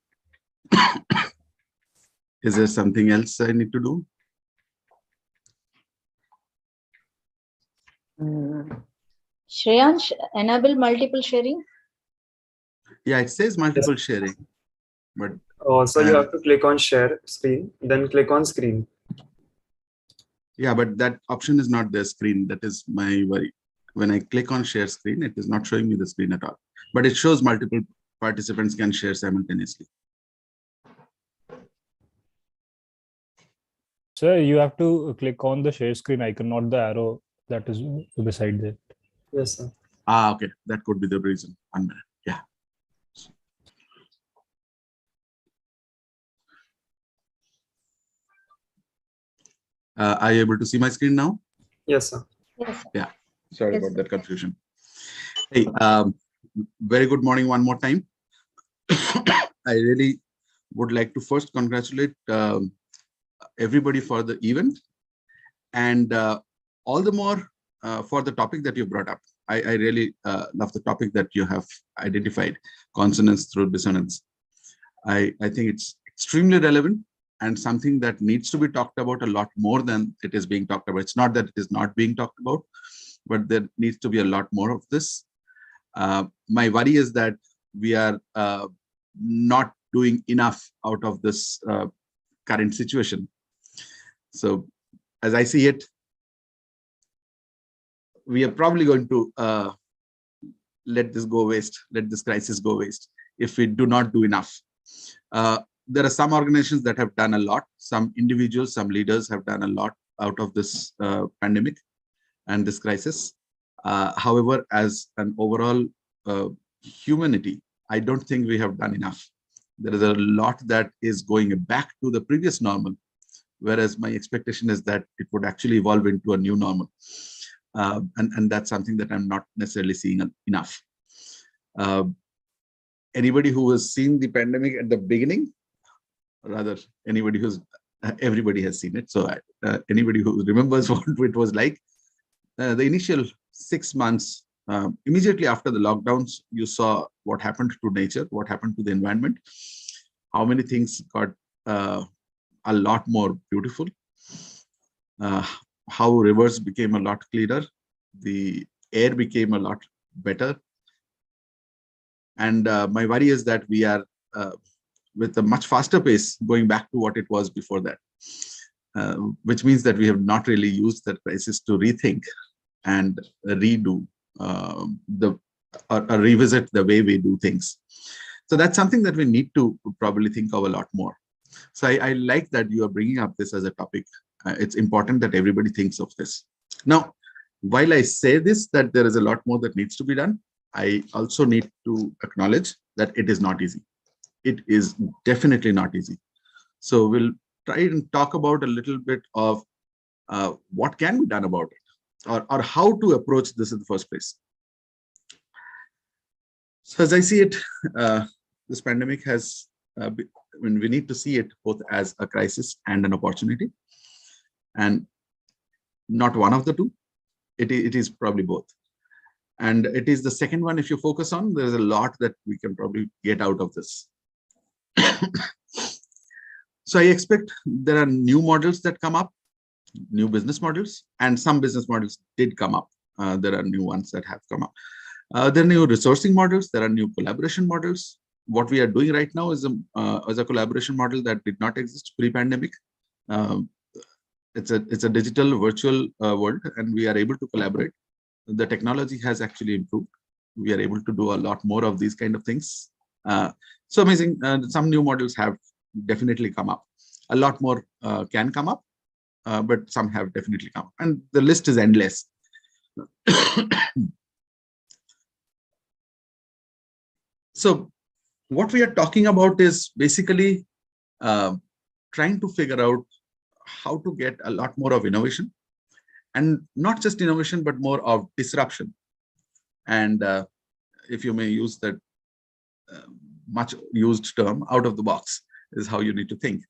S16: Is there something else I need to do?
S17: Shreyansh, enable multiple sharing.
S16: Yeah, it says multiple sharing, but
S3: So you have to click on share screen, then click on screen.
S16: yeah, but that option is not the screen. That is my worry. When I click on share screen, it is not showing me the screen at all, but it shows multiple participants can share simultaneously.
S18: Sir, you have to click on the share screen icon, not the arrow that is beside it.
S3: Yes, sir.
S16: Okay, that could be the reason. 1 minute. Yeah. Are you able to see my screen now?
S3: Yes, sir.
S17: Yes.
S16: Yeah. Sorry
S17: Yes,
S16: about
S17: sir.
S16: that confusion. Hey, very good morning one more time. I really would like to first congratulate everybody for the event, and all the more for the topic that you brought up. I really love the topic that you have identified, consonance through dissonance. I think it's extremely relevant and something that needs to be talked about a lot more than it is being talked about. It's not that it is not being talked about, but there needs to be a lot more of this. My worry is that we are not doing enough out of this current situation. So as I see it, we are probably going to let this go waste, let this crisis go waste if we do not do enough. There are some organizations that have done a lot. Some individuals, some leaders have done a lot out of this pandemic and this crisis. However, as an overall humanity, I don't think we have done enough. There is a lot that is going back to the previous normal, whereas my expectation is that it would actually evolve into a new normal. And that's something that I'm not necessarily seeing enough. Anybody who has seen the pandemic at the beginning, rather anybody who's, everybody has seen it. So anybody who remembers what it was like, the initial 6 months, immediately after the lockdowns, you saw what happened to nature, what happened to the environment, how many things got a lot more beautiful, how rivers became a lot cleaner, the air became a lot better. And my worry is that we are with a much faster pace going back to what it was before that, which means that we have not really used that crisis to rethink and redo or revisit the way we do things. So that's something that we need to probably think of a lot more. So I like that you are bringing up this as a topic. It's important that everybody thinks of this. Now, while I say this, that there is a lot more that needs to be done, I also need to acknowledge that it is not easy. It is definitely not easy. So we'll try and talk about a little bit of what can be done about it. or how to approach this in the first place. So as I see it, this pandemic has, we need to see it both as a crisis and an opportunity, and not one of the two. It is probably both. And it is the second one, if you focus on, there's a lot that we can probably get out of this. So I expect there are new models that come up, new business models, and some business models did come up. There are new ones that have come up. There are new resourcing models. There are new collaboration models. What we are doing right now is a collaboration model that did not exist pre-pandemic. It's a digital virtual world, and we are able to collaborate. The technology has actually improved. We are able to do a lot more of these kind of things. So amazing. Some new models have definitely come up. A lot more can come up, but some have definitely come up. And the list is endless. So what we are talking about is basically trying to figure out how to get a lot more of innovation, and not just innovation, but more of disruption. And if you may use that much used term, out of the box is how you need to think,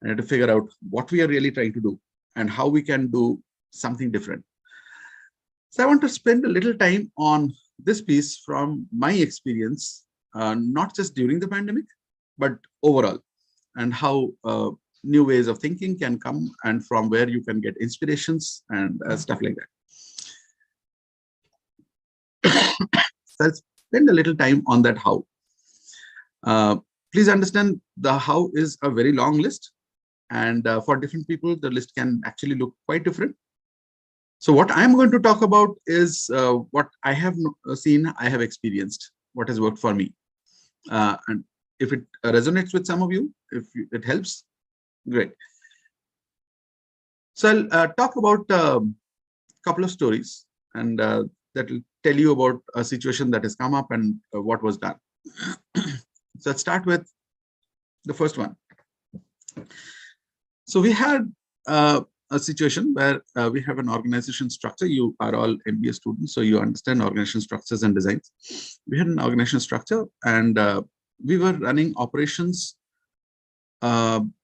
S16: and to figure out what we are really trying to do and how we can do something different. So I want to spend a little time on this piece from my experience, not just during the pandemic, but overall, and how new ways of thinking can come, and from where you can get inspirations and stuff like that. So I'll spend a little time on that how. Please understand the how is a very long list, and for different people, the list can actually look quite different. So what I'm going to talk about is what I have seen, I have experienced, what has worked for me. And if it resonates with some of you, if it helps, great. So I'll talk about a couple of stories, and that will tell you about a situation that has come up and what was done. So let's start with the first one. So we had a situation where we have an organization structure. You are all MBA students, so you understand organization structures and designs. We had an organization structure, and we were running operations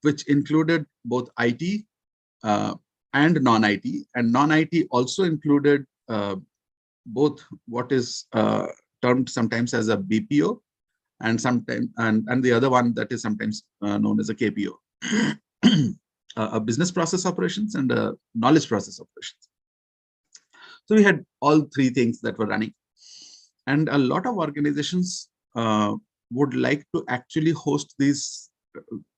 S16: which included both IT and non-IT, and non-IT also included both what is termed sometimes as a BPO, and sometimes and the other one that is sometimes known as a KPO, a business process operations and a knowledge process operations. So we had all three things that were running, and a lot of organizations would like to actually host these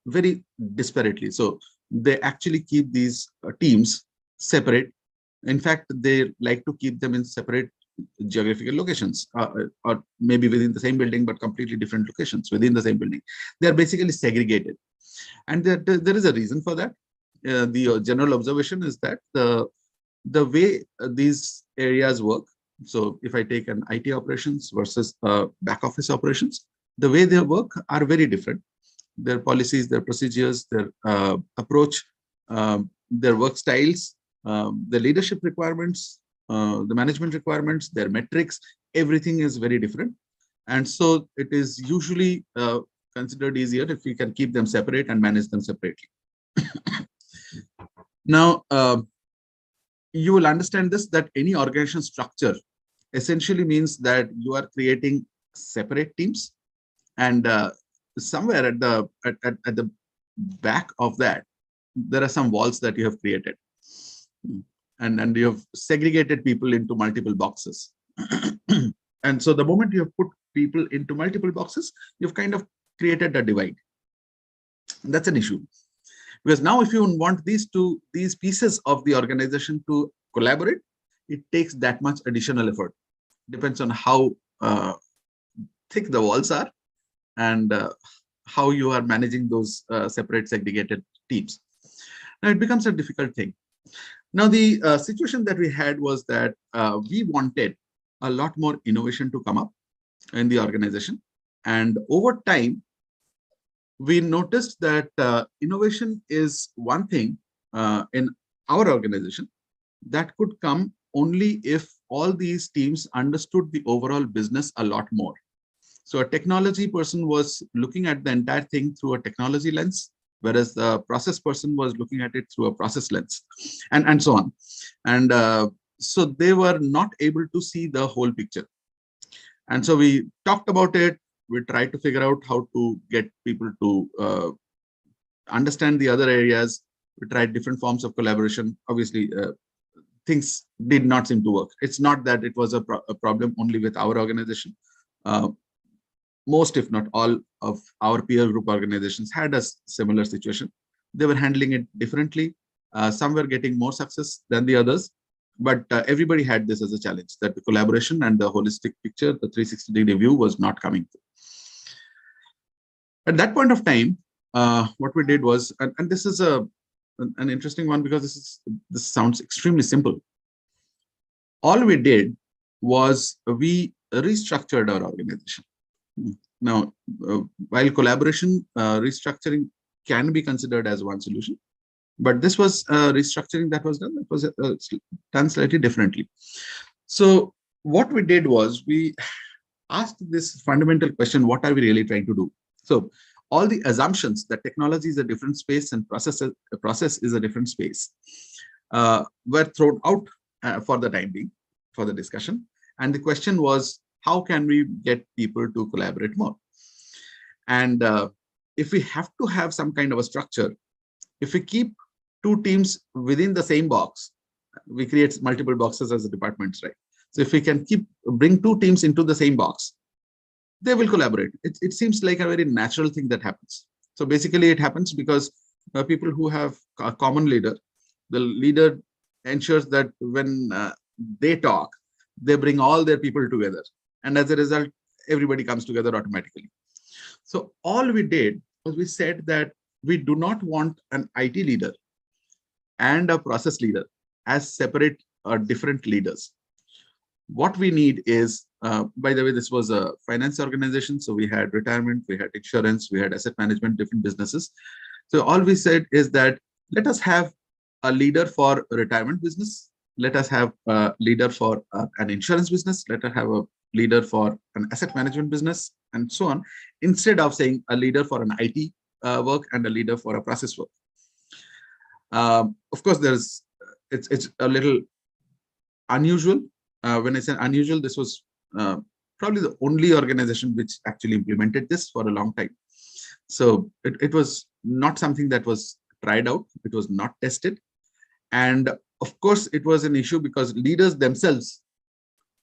S16: very disparately. So they actually keep these teams separate. In fact, they like to keep them in separate geographical locations, or maybe within the same building, but completely different locations within the same building. They are basically segregated. And there is a reason for that. The general observation is that the way these areas work, so if I take an IT operations versus back office operations, the way they work are very different. Their policies, their procedures, their approach, their work styles, the leadership requirements, the management requirements, their metrics, everything is very different. And so it is usually considered easier if we can keep them separate and manage them separately. Now, you will understand this, that any organization structure essentially means that you are creating separate teams, and somewhere at the back of that, there are some walls that you have created, and you have segregated people into multiple boxes. And so the moment you have put people into multiple boxes, you've kind of created a divide. That's an issue, because now if you want these pieces of the organization to collaborate, it takes that much additional effort. Depends on how thick the walls are, and how you are managing those separate segregated teams. Now it becomes a difficult thing. Now the situation that we had was that we wanted a lot more innovation to come up in the organization, and over time we noticed that innovation is one thing in our organization that could come only if all these teams understood the overall business a lot more. So a technology person was looking at the entire thing through a technology lens, whereas the process person was looking at it through a process lens, and so on. And so they were not able to see the whole picture. And so we talked about it. We tried to figure out how to get people to understand the other areas. We tried different forms of collaboration. Obviously, things did not seem to work. It's not that it was a problem only with our organization. Most, if not all, of our peer group organizations had a similar situation. They were handling it differently. Some were getting more success than the others, but everybody had this as a challenge, that the collaboration and the holistic picture, the 360-degree view, was not coming through. At that point of time, what we did was, and this is an interesting one because this sounds extremely simple. All we did was we restructured our organization. Now, while collaboration restructuring can be considered as one solution, but this was restructuring that was done. It was done slightly differently. So what we did was we asked this fundamental question: what are we really trying to do? So all the assumptions that technology is a different space and process is a different space were thrown out for the time being, for the discussion. And the question was, how can we get people to collaborate more? And if we have to have some kind of a structure, if we keep two teams within the same box, we create multiple boxes as a departments, right? So if we can bring two teams into the same box, they will collaborate. It seems like a very natural thing that happens. So basically it happens because people who have a common leader, the leader ensures that when they talk, they bring all their people together. And as a result, everybody comes together automatically. So all we did was we said that we do not want an IT leader and a process leader as separate or different leaders. What we need is, by the way, this was a finance organization. So we had retirement, we had insurance, we had asset management, different businesses. So all we said is that let us have a leader for retirement business. Let us have a leader for an insurance business. Let us have a leader for an asset management business, and so on, instead of saying a leader for an IT work and a leader for a process work. Of course, it's a little unusual. When I say unusual, this was probably the only organization which actually implemented this for a long time. So it was not something that was tried out. It was not tested. And of course, it was an issue because leaders themselves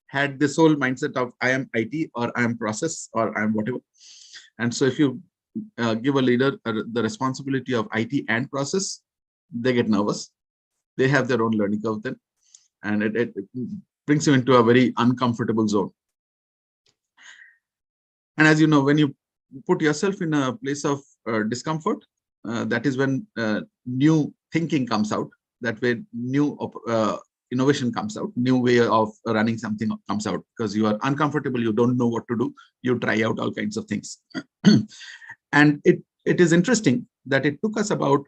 S16: had this whole mindset of I am IT or I am process or I am whatever. And so if you give a leader the responsibility of IT and process, they get nervous. They have their own learning curve then. And it brings you into a very uncomfortable zone. And as you know, when you put yourself in a place of discomfort, that is when new thinking comes out. That way, new innovation comes out, new way of running something comes out, because you are uncomfortable, you don't know what to do, you try out all kinds of things. And it is interesting that it took us about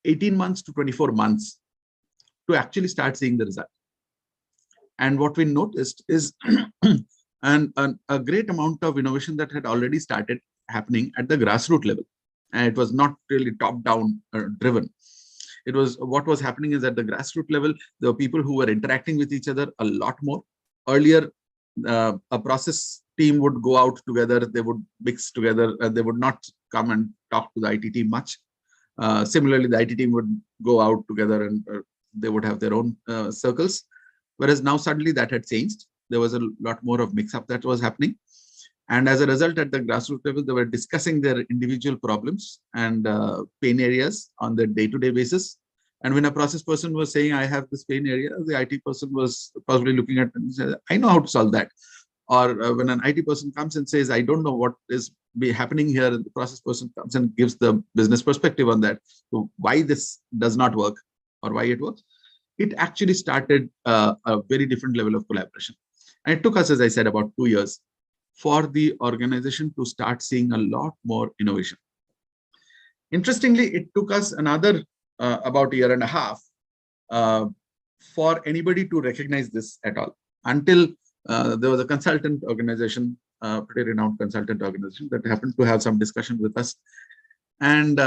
S16: 18 months to 24 months to actually start seeing the result. And what we noticed is a great amount of innovation that had already started happening at the grassroots level. And it was not really top-down driven. It was what was happening is at the grassroots level, there were people who were interacting with each other a lot more. Earlier, a process team would go out together, they would mix together, they would not come and talk to the IT team much. Similarly, the IT team would go out together and they would have their own circles. Whereas now suddenly that had changed. There was a lot more of mix-up that was happening. And as a result, at the grassroots level, they were discussing their individual problems and pain areas on the day-to-day basis. And when a process person was saying, I have this pain area, the IT person was probably looking at it and said, I know how to solve that. Or when an IT person comes and says, I don't know what is happening here, and the process person comes and gives the business perspective on that, so why this does not work or why it works. It actually started a very different level of collaboration. And it took us, as I said, about 2 years for the organization to start seeing a lot more innovation. Interestingly, it took us another about a year and a half for anybody to recognize this at all until there was a consultant organization, pretty renowned consultant organization, that happened to have some discussion with us, and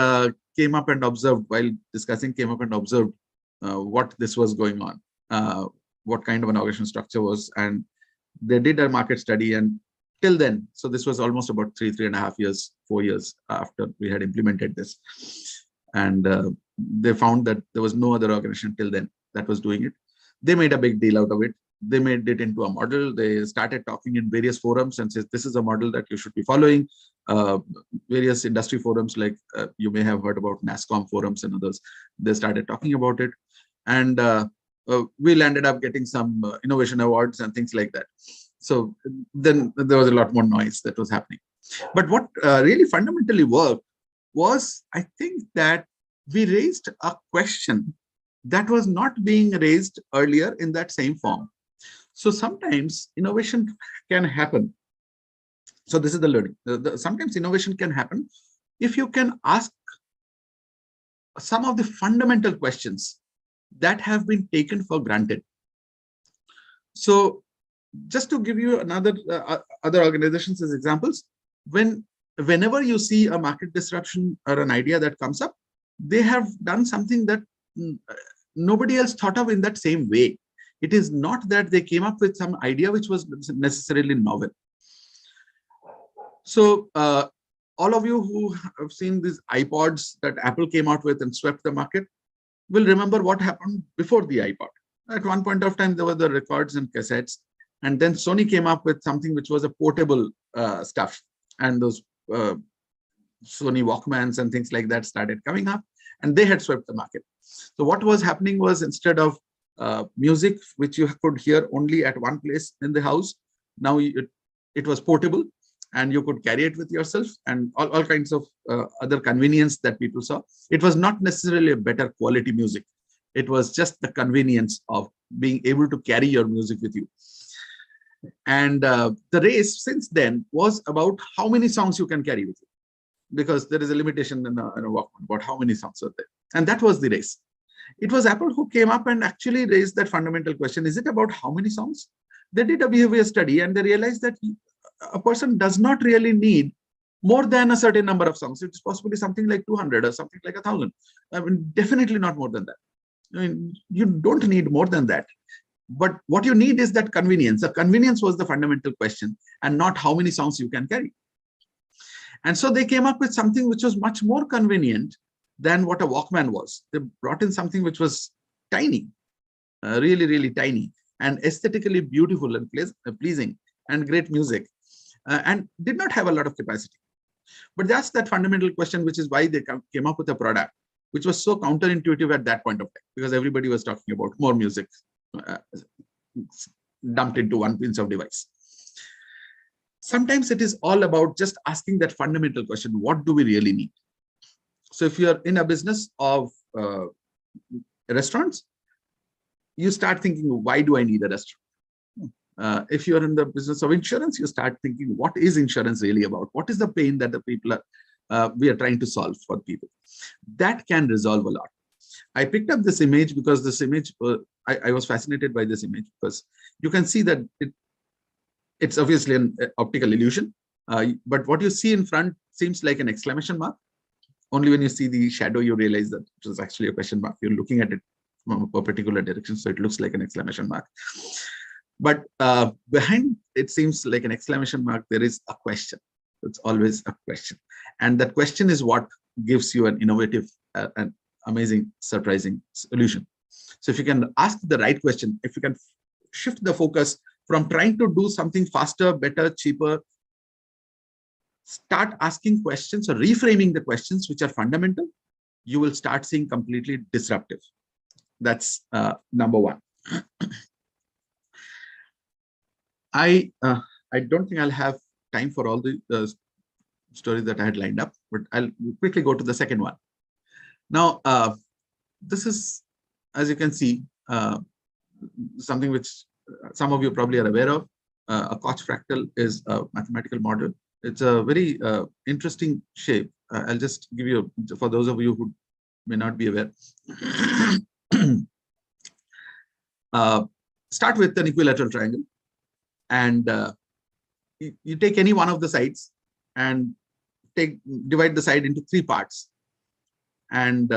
S16: came up and observed, while discussing, came up and observed what this was going on, what kind of an organization structure was, and they did a market study. And till then, so this was almost about 3.5 years, 4 years after we had implemented this, and they found that there was no other organization till then that was doing it. They made a big deal out of it. They made it into a model. They started talking in various forums and says, this is a model that you should be following. Various industry forums, like you may have heard about NASSCOM forums and others, they started talking about it. And we landed up getting some innovation awards and things like that. So then there was a lot more noise that was happening. But what really fundamentally worked was, I think, that we raised a question that was not being raised earlier in that same form. So sometimes innovation can happen. So this is the learning. Sometimes innovation can happen if you can ask some of the fundamental questions that have been taken for granted. So just to give you another other organizations as examples, whenever you see a market disruption or an idea that comes up, they have done something that nobody else thought of in that same way. It is not that they came up with some idea which was necessarily novel. So all of you who have seen these iPods that Apple came out with and swept the market will remember what happened before the iPod. At one point of time, there were the records and cassettes, and then Sony came up with something which was a portable stuff, and those Sony Walkmans and things like that started coming up, and they had swept the market. So what was happening was, instead of music which you could hear only at one place in the house, now it was portable, and you could carry it with yourself, and all kinds of other convenience that people saw. It was not necessarily a better quality music. It was just the convenience of being able to carry your music with you. And the race since then was about how many songs you can carry with you, because there is a limitation in a Walkman about how many songs are there. And that was the race. It was Apple who came up and actually raised that fundamental question. Is it about how many songs? They did a behavior study, and they realized that a person does not really need more than a certain number of songs. It's possibly something like 200 or something like 1,000. I mean, definitely not more than that. I mean, you don't need more than that. But what you need is that convenience. The convenience was the fundamental question, and not how many songs you can carry. And so they came up with something which was much more convenient than what a Walkman was. They brought in something which was tiny, really, really tiny, and aesthetically beautiful and pleasing, and great music, and did not have a lot of capacity. But that's that fundamental question, which is why they came up with a product which was so counterintuitive at that point of time, because everybody was talking about more music dumped into one piece of device. Sometimes it is all about just asking that fundamental question, what do we really need? So if you're in a business of restaurants, you start thinking, why do I need a restaurant? If you're in the business of insurance, you start thinking, what is insurance really about? What is the pain that the people we are trying to solve for people? That can resolve a lot. I picked up this image because this image, I was fascinated by this image, because you can see that it's obviously an optical illusion, but what you see in front seems like an exclamation mark. Only when you see the shadow, you realize that it was actually a question mark. You're looking at it from a particular direction, so it looks like an exclamation mark. But behind it seems like an exclamation mark, there is a question. It's always a question. And that question is what gives you an innovative and amazing, surprising solution. So if you can ask the right question, if you can shift the focus from trying to do something faster, better, cheaper, start asking questions or reframing the questions which are fundamental, you will start seeing completely disruptive. That's number one. I don't think I'll have time for all the stories that I had lined up, but I'll quickly go to the second one. Now, this is, as you can see, something which some of you probably are aware of. A Koch fractal is a mathematical model. It's a very interesting shape. I'll just give you, for those of you who may not be aware. start with an equilateral triangle, and you take any one of the sides and divide the side into 3 parts, and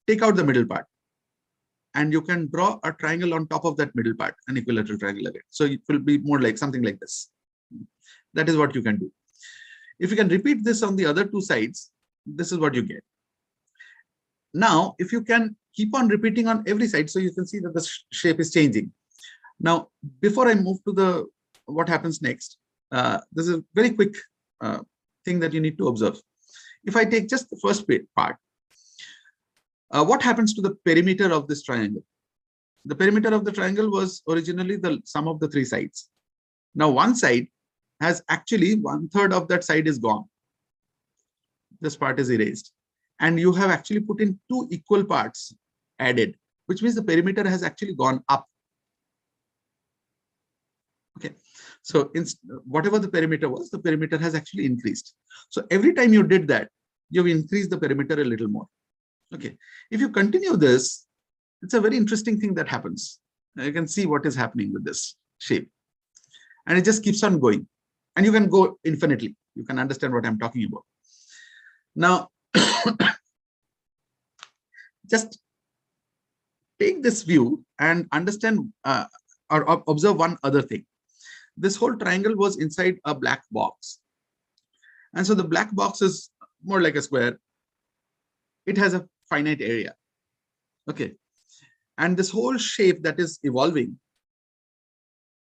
S16: take out the middle part, and you can draw a triangle on top of that middle part, an equilateral triangle again. So it will be more like something like this. That is what you can do. If you can repeat this on the other 2 sides, this is what you get. Now, if you can keep on repeating on every side, so you can see that the shape is changing. Now, before I move to what happens next, there's a very quick thing that you need to observe. If I take just the first part, what happens to the perimeter of this triangle? The perimeter of the triangle was originally the sum of the 3 sides. Now, one side has actually 1/3 of that side is gone. This part is erased. And you have actually put in 2 equal parts added, which means the perimeter has actually gone up. Okay. So whatever the perimeter was, the perimeter has actually increased. So every time you did that, you've increased the perimeter a little more. Okay. If you continue this, it's a very interesting thing that happens. Now you can see what is happening with this shape. And it just keeps on going. And you can go infinitely. You can understand what I'm talking about. Now, just take this view and understand or observe one other thing. This whole triangle was inside a black box. And so the black box is more like a square. It has a finite area. Okay. And this whole shape that is evolving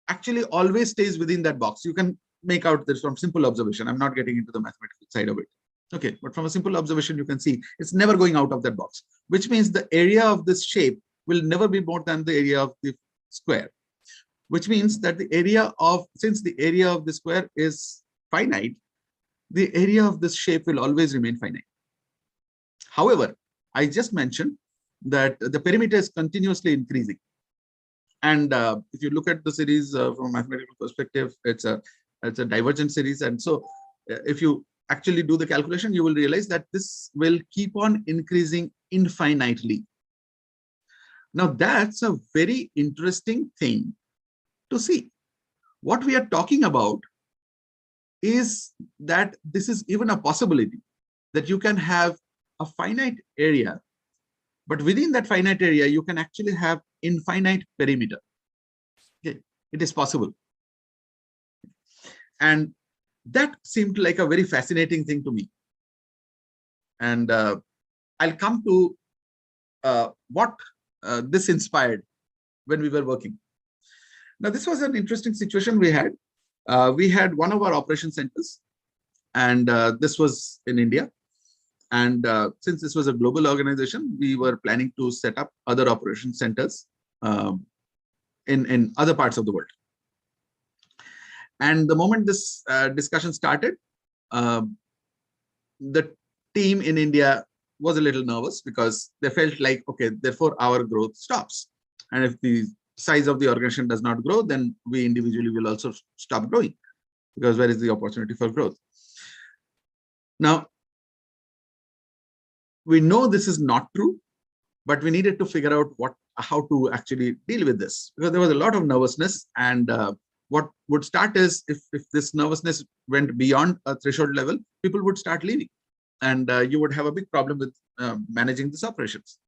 S16: actually always stays within that box. You can make out this from simple observation. I'm not getting into the mathematical side of it. Okay, but from a simple observation, you can see it's never going out of that box, which means the area of this shape will never be more than the area of the square, which means that since the area of the square is finite, the area of this shape will always remain finite. However, I just mentioned that the perimeter is continuously increasing. And if you look at the series from a mathematical perspective, it's a divergent series. And so if you actually do the calculation, you will realize that this will keep on increasing infinitely. Now, that's a very interesting thing to see. What we are talking about is that this is even a possibility that you can have a finite area, but within that finite area, you can actually have infinite perimeter. Okay, it is possible. And that seemed like a very fascinating thing to me. And I'll come to what this inspired when we were working. Now, this was an interesting situation we had. We had one of our operation centers, and this was in India. And since this was a global organization, we were planning to set up other operation centers in other parts of the world. And the moment this discussion started, the team in India was a little nervous because they felt like, okay, therefore our growth stops. And if the size of the organization does not grow, then we individually will also stop growing, because where is the opportunity for growth? Now, we know this is not true, but we needed to figure out how to actually deal with this, because there was a lot of nervousness. And what would start is, if this nervousness went beyond a threshold level, people would start leaving, and you would have a big problem with managing these operations.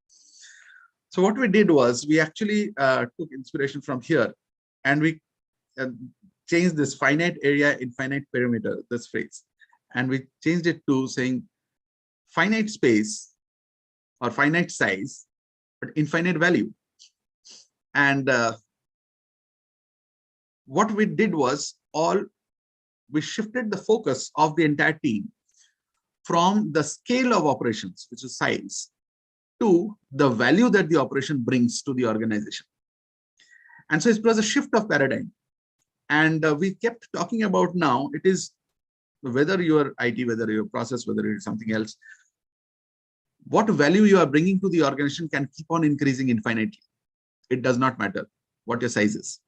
S16: So what we did was, we actually took inspiration from here, and we changed this finite area, infinite perimeter, this phrase, and we changed it to saying finite space or finite size, but infinite value. And what we did was, we shifted the focus of the entire team from the scale of operations, which is size, to the value that the operation brings to the organization. And so it was a shift of paradigm. And we kept talking about, now it is, whether you're IT, whether you're process, whether it's something else, what value you are bringing to the organization can keep on increasing infinitely. It does not matter what your size is.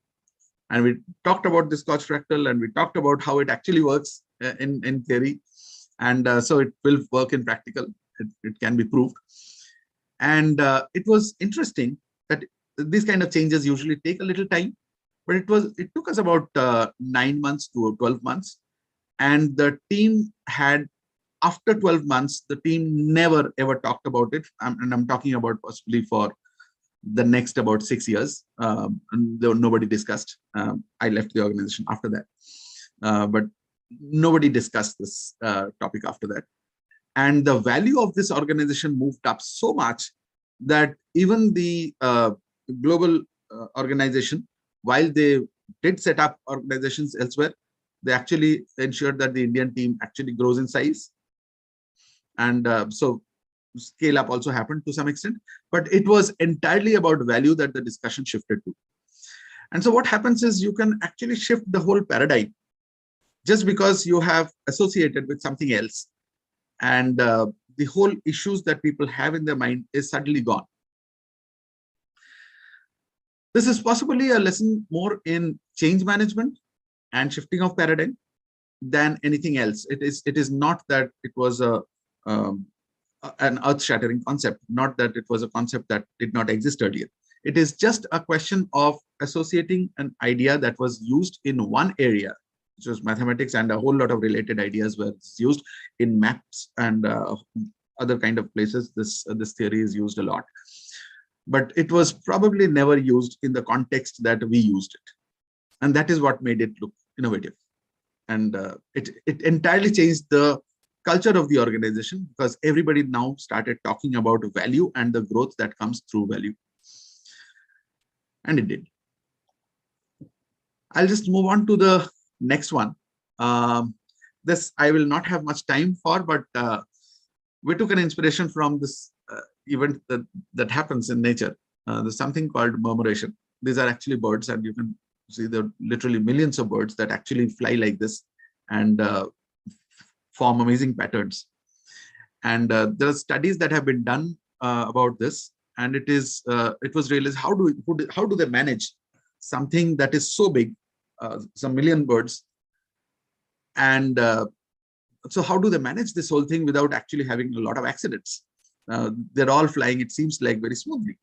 S16: And we talked about this Koch fractal, and we talked about how it actually works in theory. And so it will work in practical. It can be proved. And it was interesting that these kind of changes usually take a little time, but it took us about 9 months to 12 months. And the team had, after 12 months, the team never ever talked about it. And I'm talking about possibly for the next about 6 years. And nobody discussed. I left the organization after that. But nobody discussed this topic after that. And the value of this organization moved up so much that even the global organization, while they did set up organizations elsewhere, they actually ensured that the Indian team actually grows in size. And so scale up also happened to some extent, but it was entirely about value that the discussion shifted to. And so what happens is you can actually shift the whole paradigm just because you have associated with something else. And the whole issues that people have in their mind is suddenly gone. This is possibly a lesson more in change management and shifting of paradigm than anything else. It is not that it was an earth-shattering concept, not that it was a concept that did not exist earlier. It is just a question of associating an idea that was used in one area, which was mathematics, and a whole lot of related ideas were used in maps and other kind of places. This theory is used a lot, but it was probably never used in the context that we used it. And that is what made it look innovative. And it entirely changed the culture of the organization, because everybody now started talking about value and the growth that comes through value. And it did. I'll just move on to the next one. This I will not have much time for, but we took an inspiration from this event that happens in nature. There's something called murmuration. These are actually birds, and you can see there are literally millions of birds that actually fly like this and form amazing patterns. And there are studies that have been done about this, and it was realized how do they manage something that is so big, some million birds, and so how do they manage this whole thing without actually having a lot of accidents? They're all flying, it seems like, very smoothly.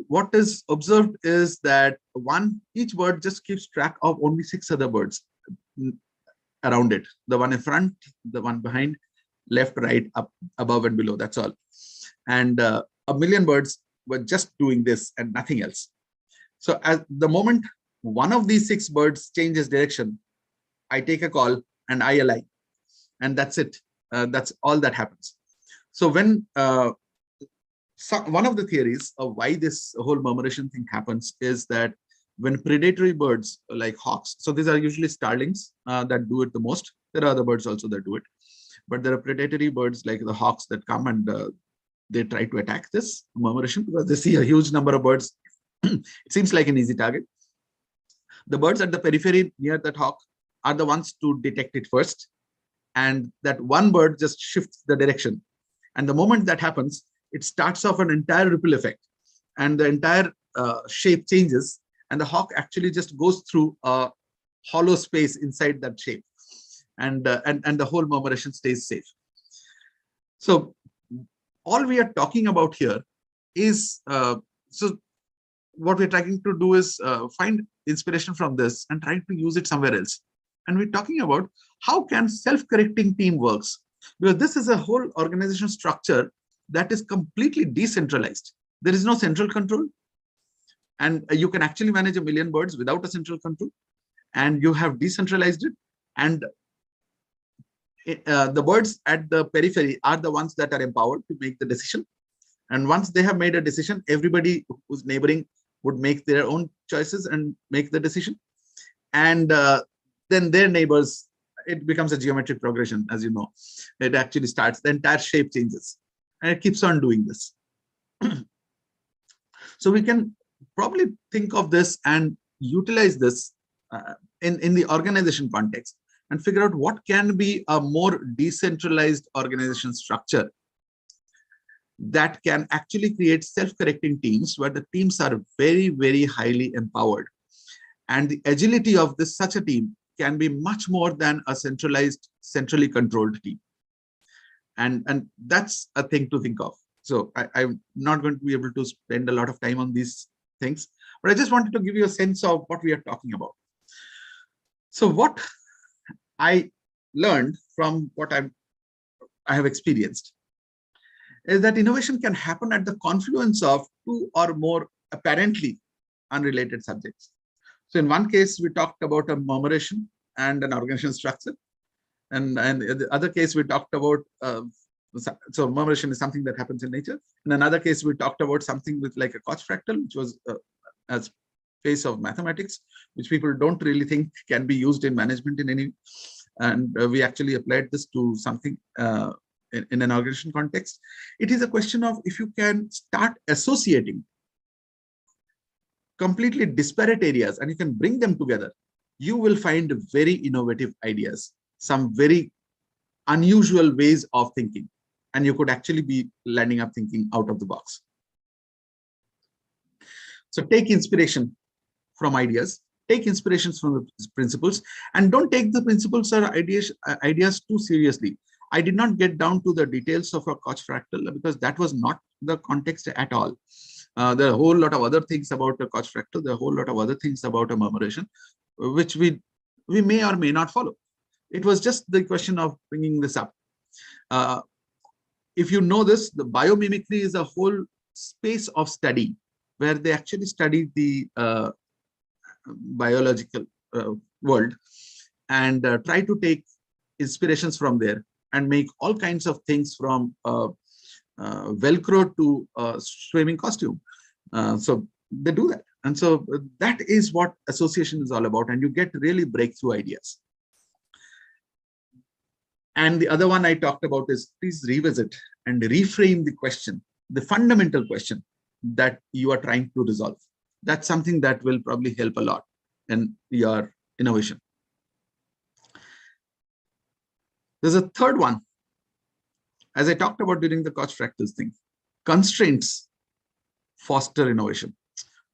S16: What is observed is that each bird just keeps track of only 6 other birds around it. The one in front, the one behind, left, right, up, above, and below. That's all. And a million birds were just doing this and nothing else. So at the moment one of these 6 birds changes direction, I take a call and I align, and that's it. That's all that happens. So when one of the theories of why this whole murmuration thing happens is that when predatory birds like hawks, so these are usually starlings that do it the most. There are other birds also that do it, but there are predatory birds like the hawks that come and they try to attack this murmuration because they see a huge number of birds. It seems like an easy target. The birds at the periphery near that hawk are the ones to detect it first, and that one bird just shifts the direction. And the moment that happens, it starts off an entire ripple effect, and the entire shape changes, and the hawk actually just goes through a hollow space inside that shape, and the whole murmuration stays safe. So all we are talking about here is so what we're trying to do is find inspiration from this and try to use it somewhere else. And we're talking about how can self-correcting team works, because this is a whole organization structure that is completely decentralized. There is no central control, and you can actually manage a million birds without a central control, and you have decentralized it. And the birds at the periphery are the ones that are empowered to make the decision. And once they have made a decision, everybody who's neighboring would make their own choices and make the decision. And then their neighbors, it becomes a geometric progression, as you know. It actually starts, the entire shape changes, and it keeps on doing this. So we can probably think of this and utilize this in the organization context and figure out what can be a more decentralized organization structure that can actually create self-correcting teams where the teams are very, very highly empowered. And the agility of such a team can be much more than a centralized, centrally controlled team. And that's a thing to think of. So I'm not going to be able to spend a lot of time on these things, but I just wanted to give you a sense of what we are talking about. So what I learned from what I have experienced is that innovation can happen at the confluence of two or more apparently unrelated subjects. So in one case, we talked about a murmuration and an organization structure. And in the other case, we talked about, so murmuration is something that happens in nature. In another case, we talked about something with like a Koch fractal, which was a space of mathematics, which people don't really think can be used in management in any. And we actually applied this to something in an organization context. It is a question of if you can start associating completely disparate areas and you can bring them together, you will find very innovative ideas, some very unusual ways of thinking, and you could actually be landing up thinking out of the box. So take inspiration from ideas, take inspirations from the principles, and don't take the principles or ideas too seriously. I did not get down to the details of a Koch fractal because that was not the context at all. There are a whole lot of other things about a Koch fractal. There are a whole lot of other things about a murmuration, which we may or may not follow. It was just the question of bringing this up. If you know this, the biomimicry is a whole space of study where they actually study the biological world and try to take inspirations from there and make all kinds of things from Velcro to swimming costume. So they do that. And so that is what association is all about. And you get really breakthrough ideas. And the other one I talked about is please revisit and reframe the question, the fundamental question that you are trying to resolve. That's something that will probably help a lot in your innovation. There's a third one. As I talked about during the Koch fractals thing, constraints foster innovation.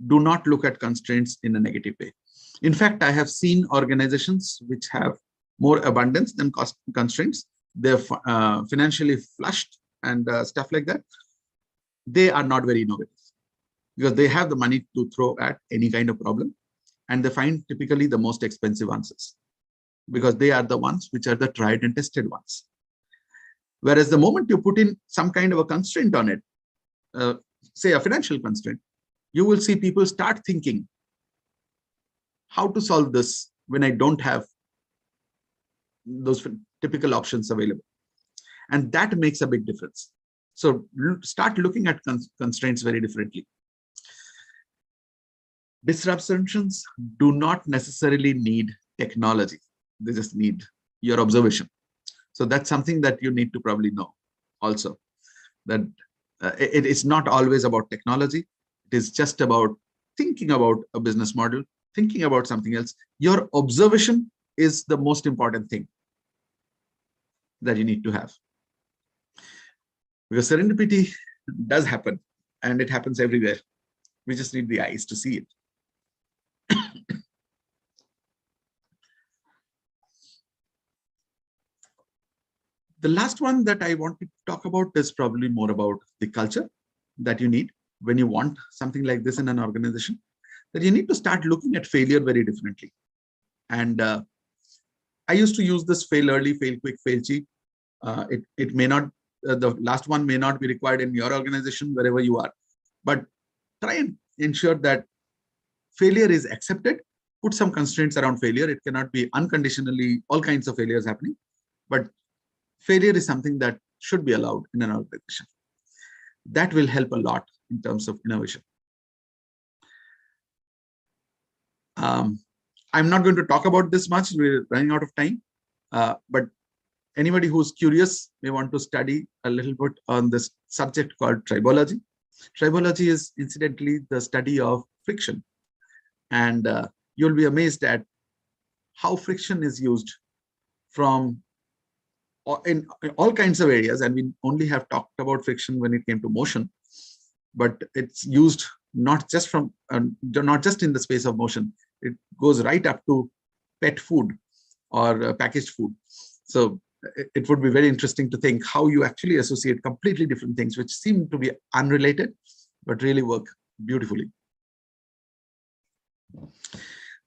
S16: Do not look at constraints in a negative way. In fact, I have seen organizations which have more abundance than constraints. They're financially flushed and stuff like that. They are not very innovative because they have the money to throw at any kind of problem, and they find typically the most expensive answers because they are the ones which are the tried and tested ones. Whereas the moment you put in some kind of a constraint on it, say a financial constraint, you will see people start thinking how to solve this when I don't have those typical options available. And that makes a big difference. So start looking at constraints very differently. Disruptions do not necessarily need technology. They just need your observation. So that's something that you need to probably know also, that it is not always about technology. It is just about thinking about a business model, thinking about something else. Your observation is the most important thing that you need to have. Because serendipity does happen, and it happens everywhere. We just need the eyes to see it. The last one that I want to talk about is probably more about the culture that you need when you want something like this in an organization, that you need to start looking at failure very differently. And I used to use this fail early, fail quick, fail cheap. It may not, the last one may not be required in your organization, wherever you are, but try and ensure that failure is accepted. Put some constraints around failure. It cannot be unconditionally all kinds of failures happening, but failure is something that should be allowed in an organization. That will help a lot in terms of innovation. I'm not going to talk about this much. We're running out of time, but anybody who's curious may want to study a little bit on this subject called tribology. Tribology is incidentally the study of friction. And you'll be amazed at how friction is used from in all kinds of areas. And we only have talked about friction when it came to motion, but it's used not just from not just in the space of motion. It goes right up to pet food or packaged food. So it would be very interesting to think how you actually associate completely different things which seem to be unrelated, but really work beautifully.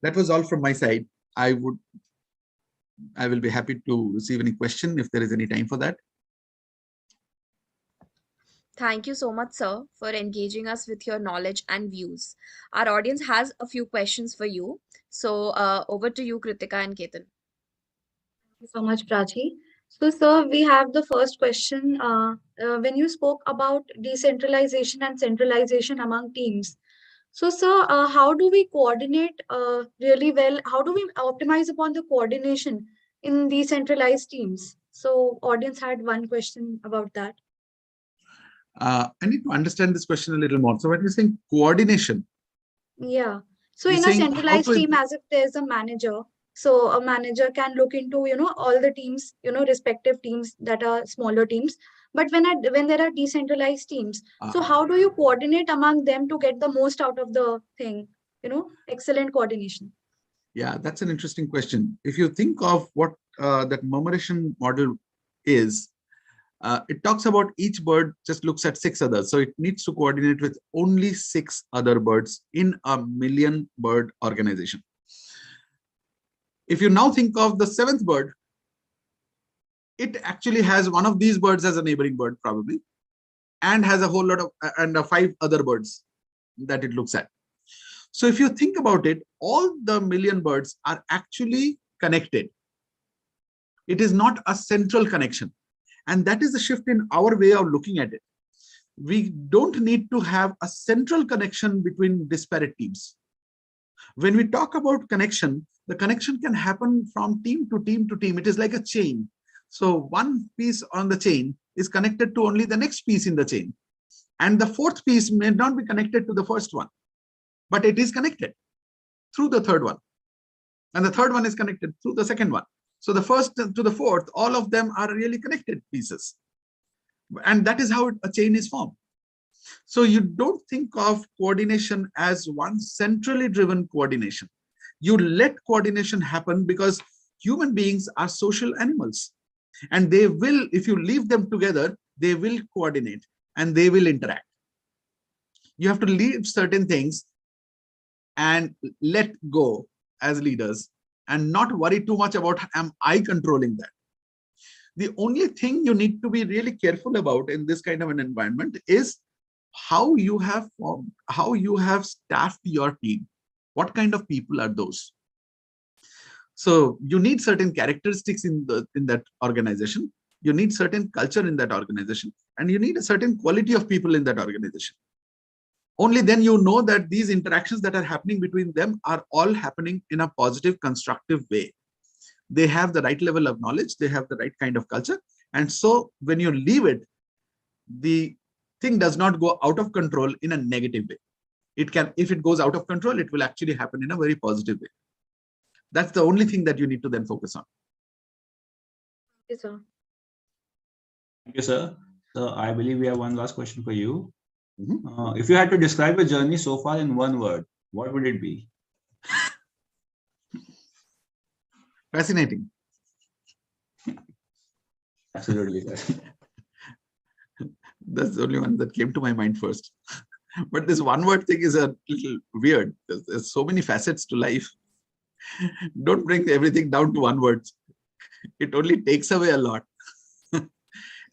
S16: That was all from my side. I will be happy to receive any question if there is any time for that.
S5: Thank you so much, sir, for engaging us with your knowledge and views. Our audience has a few questions for you. So over to you, Kritika and Ketan.
S6: Thank you so much, Prachi. So, sir, we have the first question. When you spoke about decentralization and centralization among teams, so, sir, how do we coordinate really well? How do we optimize upon the coordination in decentralized teams? So, audience had one question about that.
S16: I need to understand this question a little more. So when you're saying coordination,
S6: Yeah. So
S16: you're
S6: in a
S16: saying how
S6: centralized
S16: to
S6: team, as if there's a manager, so a manager can look into, all the teams, respective teams that are smaller teams. But when there are decentralized teams, so how do you coordinate among them to get the most out of the thing? Excellent coordination.
S16: Yeah, that's an interesting question. If you think of what that murmuration model is, it talks about each bird just looks at 6 others. So it needs to coordinate with only 6 other birds in a 1,000,000 bird organization. If you now think of the 7th bird, it actually has one of these birds as a neighboring bird probably, and has a whole lot of 5 other birds that it looks at. So if you think about it, all the 1,000,000 birds are actually connected. It is not a central connection. And that is the shift in our way of looking at it. We don't need to have a central connection between disparate teams. When we talk about connection, the connection can happen from team to team to team. It is like a chain. So one piece on the chain is connected to only the next piece in the chain. And the 4th piece may not be connected to the first one, but it is connected through the 3rd one. And the 3rd one is connected through the 2nd one. So the 1st to the 4th, all of them are really connected pieces. And that is how a chain is formed. So you don't think of coordination as one centrally driven coordination. You let coordination happen because human beings are social animals. And they will, if you leave them together, they will coordinate and they will interact. You have to leave certain things and let go as leaders, and not worry too much about, am I controlling that? The only thing you need to be really careful about in this kind of an environment is how you have formed, how you have staffed your team. What kind of people are those? So you need certain characteristics in that organization. You need certain culture in that organization, and you need a certain quality of people in that organization. Only then you know that these interactions that are happening between them are all happening in a positive, constructive way. They have the right level of knowledge, they have the right kind of culture. And so when you leave it, the thing does not go out of control in a negative way. It can, if it goes out of control, it will actually happen in a very positive way. That's the only thing that you need to then focus on.
S6: Thank you, sir.
S15: Thank you, sir. So I believe we have one last question for you. If you had to describe your journey so far in one word, what would it be?
S16: Fascinating.
S15: Absolutely.
S16: That's the only one that came to my mind first. But this one word thing is a little weird. There's so many facets to life. Don't bring everything down to one word. It only takes away a lot.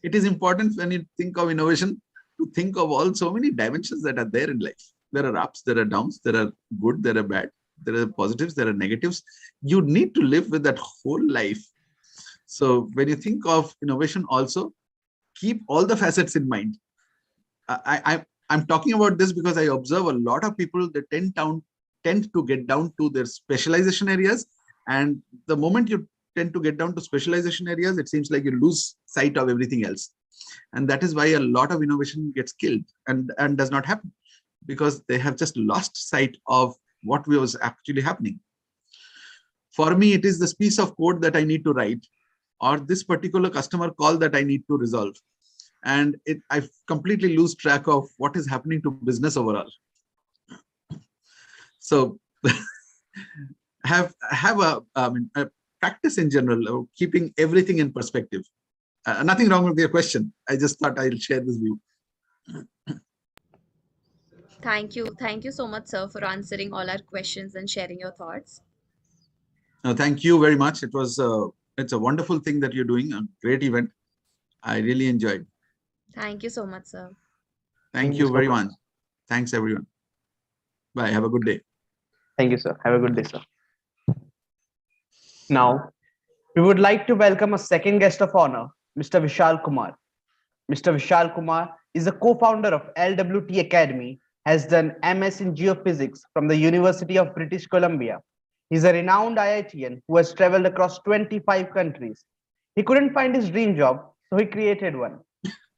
S16: It is important when you think of innovation to think of all so many dimensions that are there in life. There are ups, there are downs, there are good, there are bad, there are positives, there are negatives. You need to live with that whole life. So when you think of innovation also, keep all the facets in mind. I'm talking about this because I observe a lot of people that tend to get down to their specialization areas. And the moment you tend to get down to specialization areas, it seems like you lose sight of everything else. And that is why a lot of innovation gets killed and does not happen, because they have just lost sight of what was actually happening. For me, it is this piece of code that I need to write, or this particular customer call that I need to resolve. And I completely lose track of what is happening to business overall. So have a practice in general, keeping everything in perspective. Nothing wrong with your question. I just thought I'll share this view.
S5: Thank you. Thank you so much, sir, for answering all our questions and sharing your thoughts.
S16: Thank you very much. It's a wonderful thing that you're doing, a great event. I really enjoyed.
S5: Thank you so much, sir.
S16: Thank you very much. Thanks, everyone. Bye. Have a good day.
S2: Thank you, sir. Have a good day, sir. Now, we would like to welcome a second guest of honor, Mr. Vishal Kumar. Mr. Vishal Kumar is a co-founder of LWT Academy, has done MS in Geophysics from the University of British Columbia. He's a renowned IITian who has traveled across 25 countries. He couldn't find his dream job, so he created one.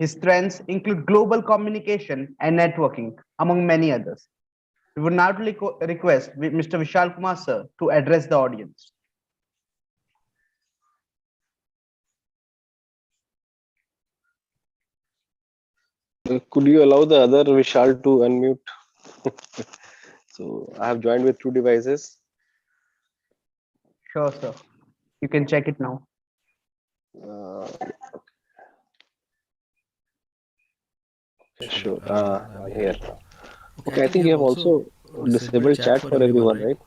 S2: His strengths include global communication and networking, among many others. We would now request Mr. Vishal Kumar, sir, to address the audience.
S19: Could you allow the other Vishal to unmute? So I have joined with 2 devices.
S2: Sure, sir. You can check it now.
S19: Sure. I'm here. Okay, I think you have also disabled chat for everyone, right?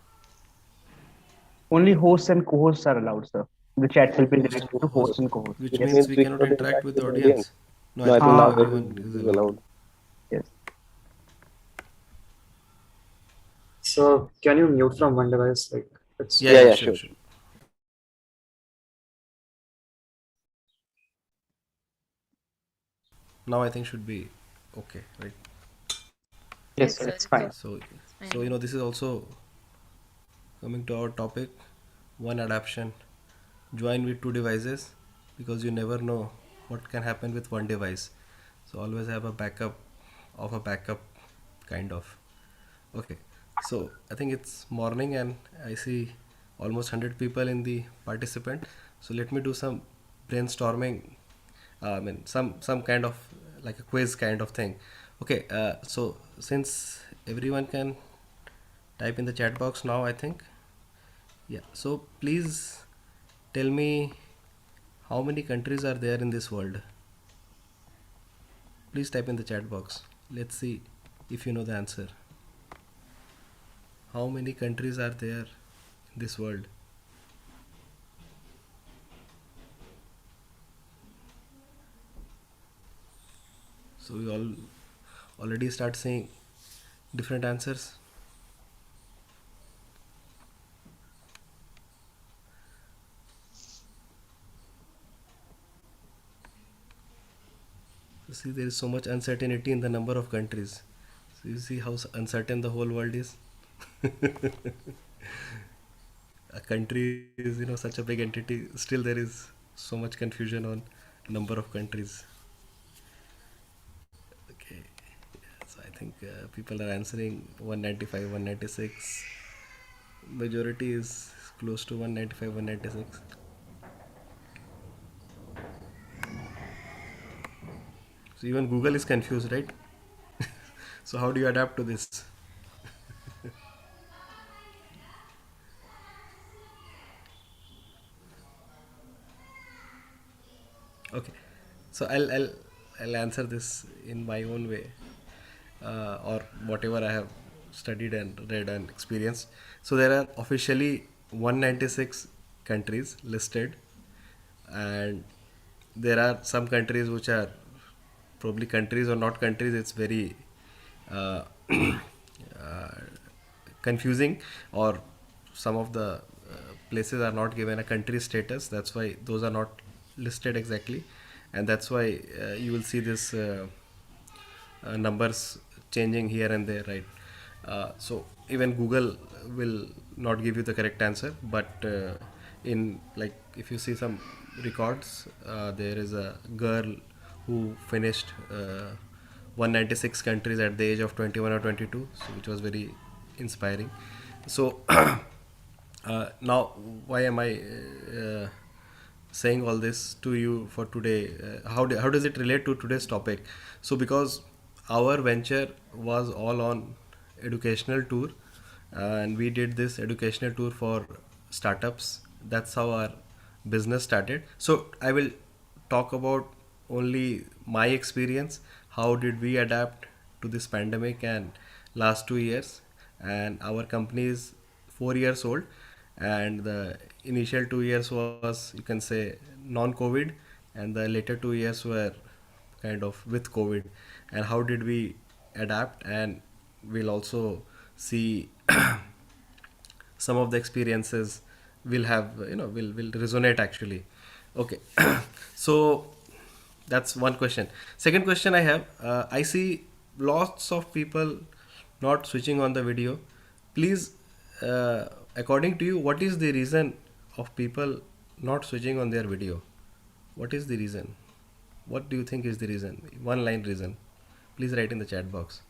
S2: Only hosts and co-hosts are allowed, sir. The chat will be directed to hosts and co-hosts.
S8: Which means we cannot interact with the audience.
S19: No, I think now everyone is allowed.
S2: Yes.
S3: So can you mute from one device? Like it's
S19: Yeah, sure.
S8: Now I think should be okay, right?
S2: Yes, sir, it's fine.
S8: So this is also coming to our topic, one adaptation. Join with 2 devices because you never know what can happen with one device. So always have a backup of a backup, kind of. Okay, so I think it's morning and I see almost 100 people in the participant. So let me do some brainstorming. Some kind of like a quiz kind of thing. Okay, so since everyone can type in the chat box now, I think. Yeah, so please tell me how many countries are there in this world. Please type in the chat box. Let's see if you know the answer. How many countries are there in this world? So we all already start seeing different answers. So see, there is so much uncertainty in the number of countries. So you see how uncertain the whole world is. A country is, such a big entity. Still, there is so much confusion on number of countries. Okay, yeah, so I think people are answering 195, 196. Majority is close to 195, 196. So even Google is confused, right? So how do you adapt to this? Okay, so I'll answer this in my own way, or whatever I have studied and read and experienced. So there are officially 196 countries listed, and there are some countries which are probably countries or not countries. It's very confusing, or some of the places are not given a country status. That's why those are not listed exactly, and that's why you will see this numbers changing here and there, right? So even Google will not give you the correct answer, but in, like, if you see some records, there is a girl who finished 196 countries at the age of 21 or 22, so which was very inspiring. So now why am I saying all this to you for today? How does it relate to today's topic? So because our venture was all on educational tour, and we did this educational tour for startups that's how our business started. So I will talk about only my experience. How did we adapt to this pandemic and last 2 years? And our company is 4 years old, and the initial 2 years was, you can say, non-COVID, and the later 2 years were kind of with COVID. And how did we adapt? And we'll also see some of the experiences will have, will resonate actually. Okay. So that's one question. Second question I have, I see lots of people not switching on the video. Please, according to you, what is the reason of people not switching on their video? What is the reason? What do you think is the reason? One line reason. Please write in the chat box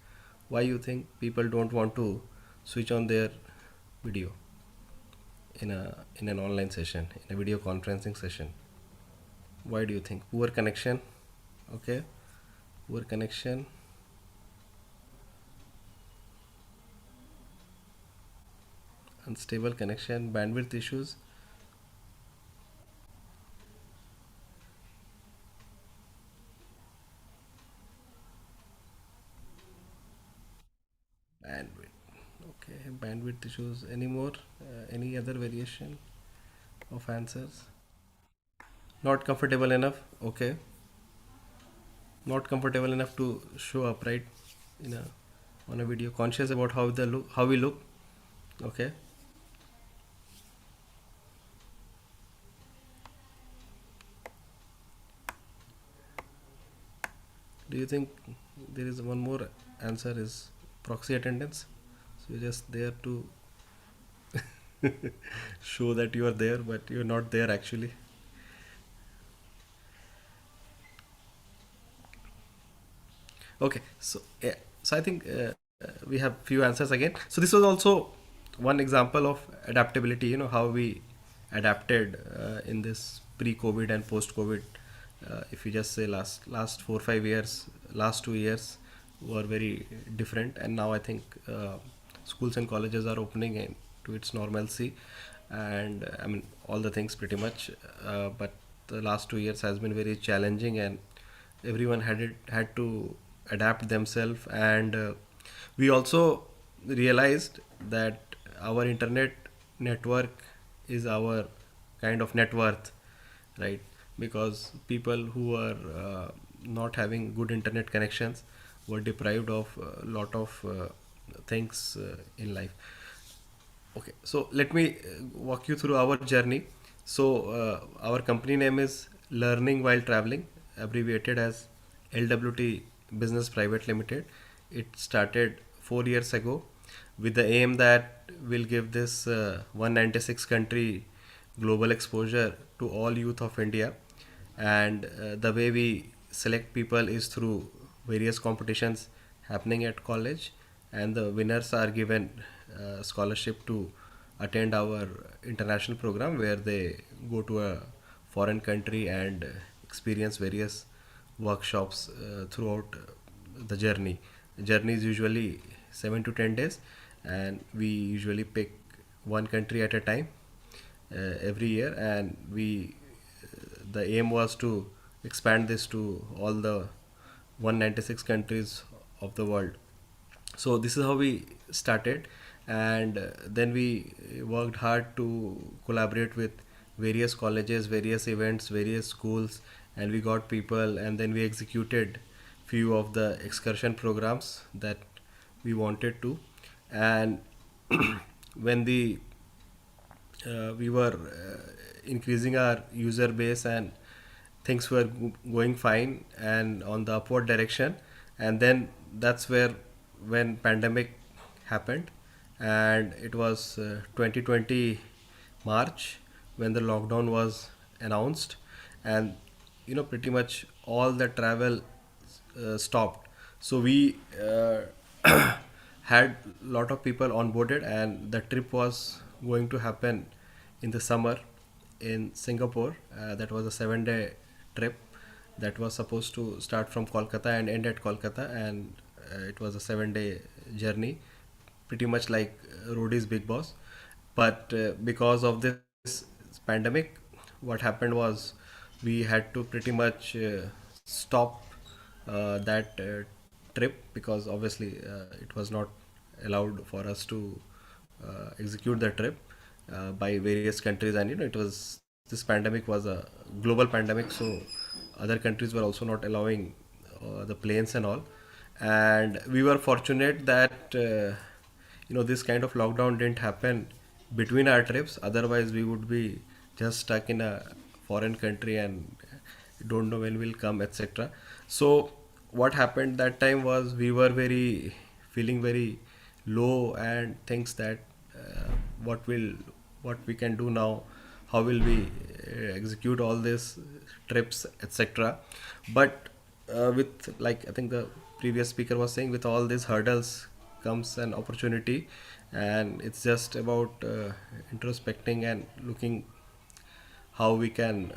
S8: why you think people don't want to switch on their video in an online session, in a video conferencing session. Why do you think? Poor connection. Okay, poor connection. Unstable connection, bandwidth issues. Bandwidth. Okay, bandwidth issues. Any more? Any other variation of answers? Not comfortable enough. Okay. Not comfortable enough to show up, right? In a on a video. Conscious about how we look. Okay. Do you think there is one more answer is proxy attendance? So you're just there to show that you are there, but you're not there actually. Okay, so yeah, so I think we have few answers again. So this was also one example of adaptability. How we adapted in this pre-COVID and post-COVID. If you just say last 4 5 years, last 2 years were very different, and now I think schools and colleges are opening to its normalcy, and I mean all the things pretty much. But the last 2 years has been very challenging, and everyone had to adapt themselves. And we also realized that our internet network is our kind of net worth, right? Because people who are not having good internet connections were deprived of a lot of things in life. Okay, so let me walk you through our journey. So our company name is Learning While Traveling, abbreviated as LWT Business Private Limited. It started 4 years ago with the aim that we'll give this 196 country global exposure to all youth of India. And the way we select people is through various competitions happening at college, and the winners are given scholarship to attend our international program, where they go to a foreign country and experience various workshops throughout the journey. The journey is usually 7 to 10 days, and we usually pick one country at a time every year, and the aim was to expand this to all the 196 countries of the world. So this is how we started, and then we worked hard to collaborate with various colleges, various events, various schools, and we got people, and then we executed few of the excursion programs that we wanted to. And when we were increasing our user base, and things were going fine and on the upward direction, and then that's when pandemic happened, and it was 2020 March when the lockdown was announced, and pretty much all the travel stopped. So we had a lot of people onboarded, and the trip was going to happen in the summer in Singapore. That was a 7-day trip that was supposed to start from Kolkata and end at Kolkata, and it was a 7-day journey, pretty much like Roadies Big Boss. But because of this pandemic, what happened was we had to pretty much stop that trip, because obviously it was not allowed for us to execute the trip by various countries. And it was, this pandemic was a global pandemic, so other countries were also not allowing the planes and all. And we were fortunate that this kind of lockdown didn't happen between our trips. Otherwise we would be just stuck in a foreign country and don't know when we'll come, etc. So what happened that time was we were very feeling very low and thinks that what will what we can do now, how will we execute all these trips, etc. But with, like I think the previous speaker was saying, with all these hurdles comes an opportunity, and it's just about introspecting and looking how we can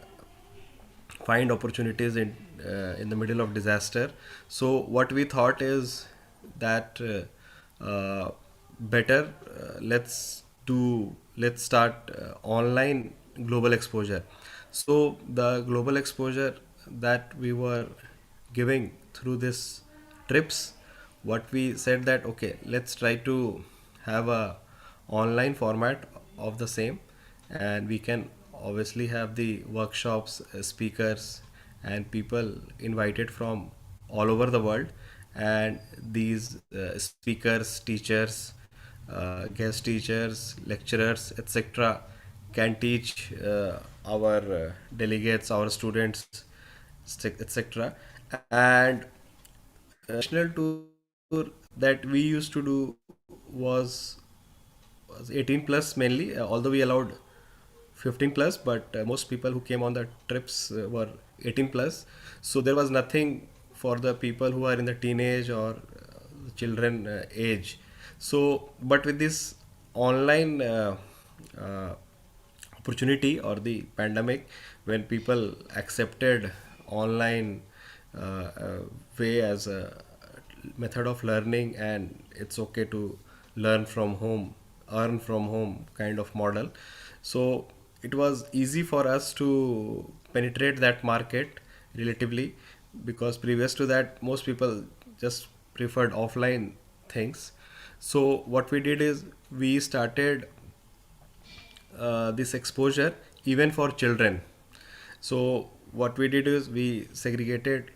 S8: find opportunities in the middle of disaster. So what we thought is that better let's start online global exposure. So the global exposure that we were giving through this trips, what we said that okay, let's try to have a online format of the same, and we can obviously have the workshops, speakers and people invited from all over the world. And these speakers, teachers, guest teachers, lecturers, etc. can teach our delegates, our students, etc. And national tour that we used to do was 18 plus mainly, although we allowed 15 plus, but most people who came on the trips were 18 plus. So there was nothing for the people who are in the teenage or children age. So but with this online uh, opportunity or the pandemic, when people accepted online way as a method of learning, and it's okay to learn from home, earn from home kind of model. So it was easy for us to penetrate that market relatively, because previous to that most people just preferred offline things. So what we did is we started this exposure even for children. So what we did is we segregated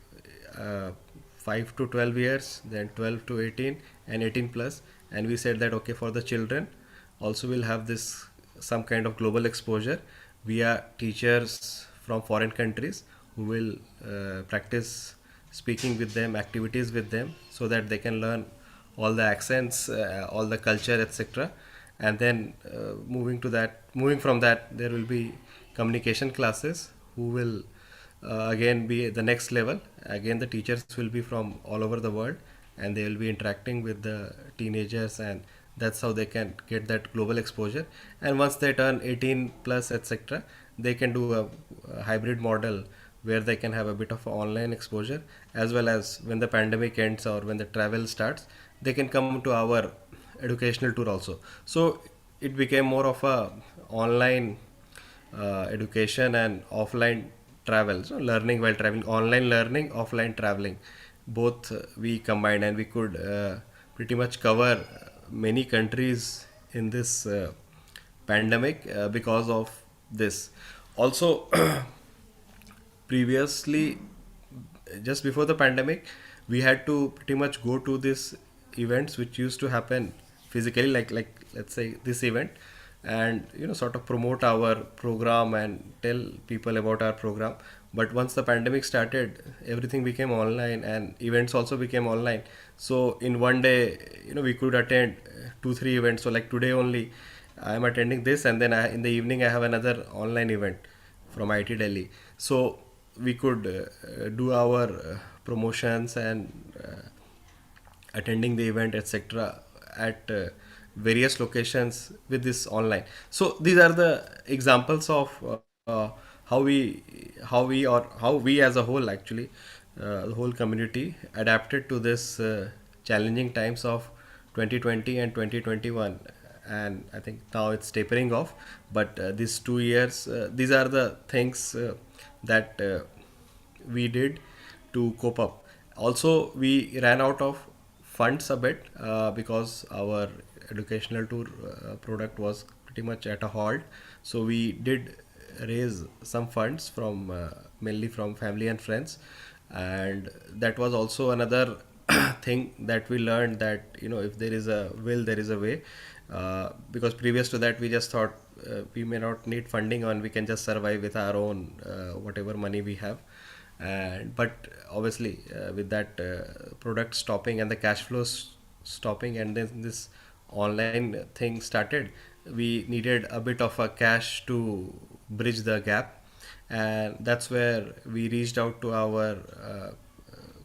S8: 5 to 12 years, then 12 to 18 and 18 plus, and we said that okay, for the children also we'll have this some kind of global exposure via teachers from foreign countries who will practice speaking with them, activities with them, so that they can learn all the accents, all the culture, etc. And then moving from that, there will be communication classes who will again be the next level. Again, the teachers will be from all over the world, and they will be interacting with the teenagers, and that's how they can get that global exposure. And once they turn 18 plus, etc., they can do a hybrid model where they can have a bit of online exposure, as well as when the pandemic ends or when the travel starts, they can come to our educational tour also. So it became more of a online education and offline travel. So learning while traveling, online learning, offline traveling, both we combined, and we could pretty much cover many countries in this pandemic because of this. Also, previously, just before the pandemic, we had to pretty much go to these events which used to happen physically, like let's say this event, and sort of promote our program and tell people about our program. But once the pandemic started, everything became online and events also became online. So in one day, we could attend 2 3 events. So like today only I am attending this, and then in the evening I have another online event from IT Delhi. So we could do our promotions and attending the event, etc., at various locations with this online. So these are the examples of how we as a whole, actually the whole community adapted to this challenging times of 2020 and 2021. and I think now it's tapering off. But these 2 years, these are the things that we did to cope up. Also, we ran out of funds a bit because our educational tour product was pretty much at a halt. So we did raise some funds from mainly from family and friends, and that was also another thing that we learned, that if there is a will, there is a way. Because previous to that, we just thought we may not need funding and we can just survive with our own whatever money we have. And but obviously with that product stopping and the cash flows stopping, and then this online thing started, we needed a bit of a cash to bridge the gap. And that's where we reached out to our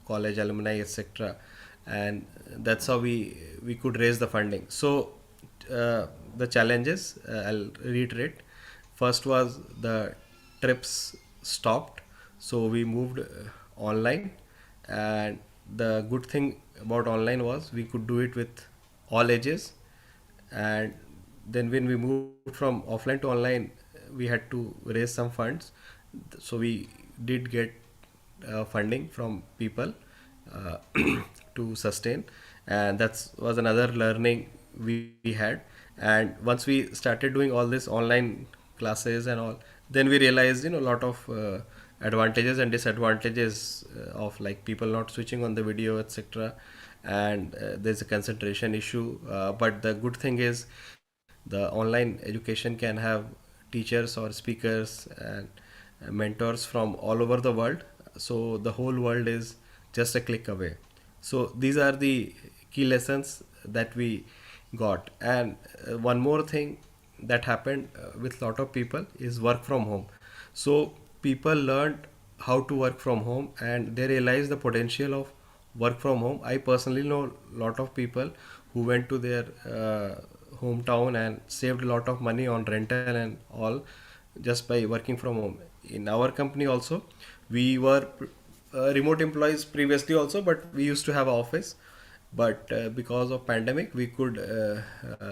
S8: college alumni, etc., and that's how we could raise the funding. So the challenges, I'll reiterate. First was the trips stopped, so we moved online. And the good thing about online was we could do it with all ages. And then when we moved from offline to online, we had to raise some funds. So we did get funding from people uh, to sustain, and that was another learning we had. And once we started doing all this online classes and all, then we realized a lot of advantages and disadvantages of like people not switching on the video, etc. And there's a concentration issue, but the good thing is the online education can have teachers or speakers and mentors from all over the world. So the whole world is just a click away. So these are the key lessons that we got. And one more thing that happened with lot of people is work from home. So people learned how to work from home, and they realized the potential of work from home. I personally know a lot of people who went to their hometown and saved a lot of money on rental and all, just by working from home. In our company also, we were remote employees previously also, but we used to have an office. But because of pandemic, we could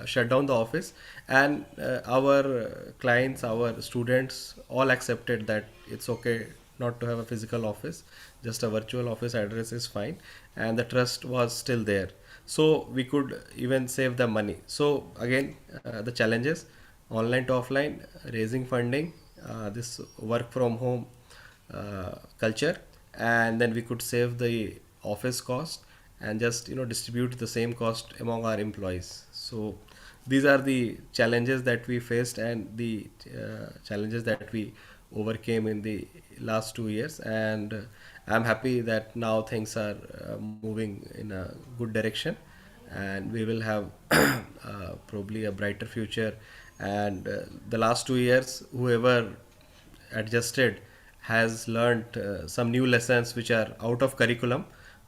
S8: shut down the office. And our clients, our students all accepted that it's okay not to have a physical office, just a virtual office address is fine. And the trust was still there, so we could even save the money. So again, the challenges: online to offline, raising funding, this work from home culture, and then we could save the office cost and just distribute the same cost among our employees. So these are the challenges that we faced, and the challenges that we overcame in the last 2 years. And I'm happy that now things are moving in a good direction, and we will have probably a brighter future. And the last 2 years, whoever adjusted has learned some new lessons which are out of curriculum,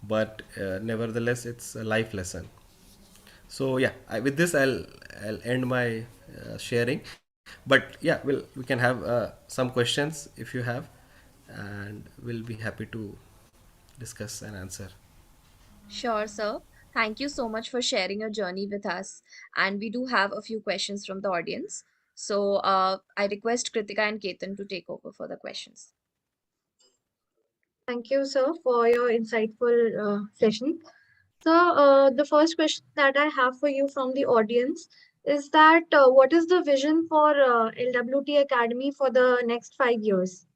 S8: but nevertheless it's a life lesson. So yeah, with this I'll end my sharing. But yeah, we can have some questions if you have, and we'll be happy to discuss and answer.
S5: Sure, sir. Thank you so much for sharing your journey with us. And we do have a few questions from the audience. So I request Kritika and Ketan to take over for the questions.
S6: Thank you, sir, for your insightful session. So, the first question that I have for you from the audience is that what is the vision for LWT Academy for the next 5 years?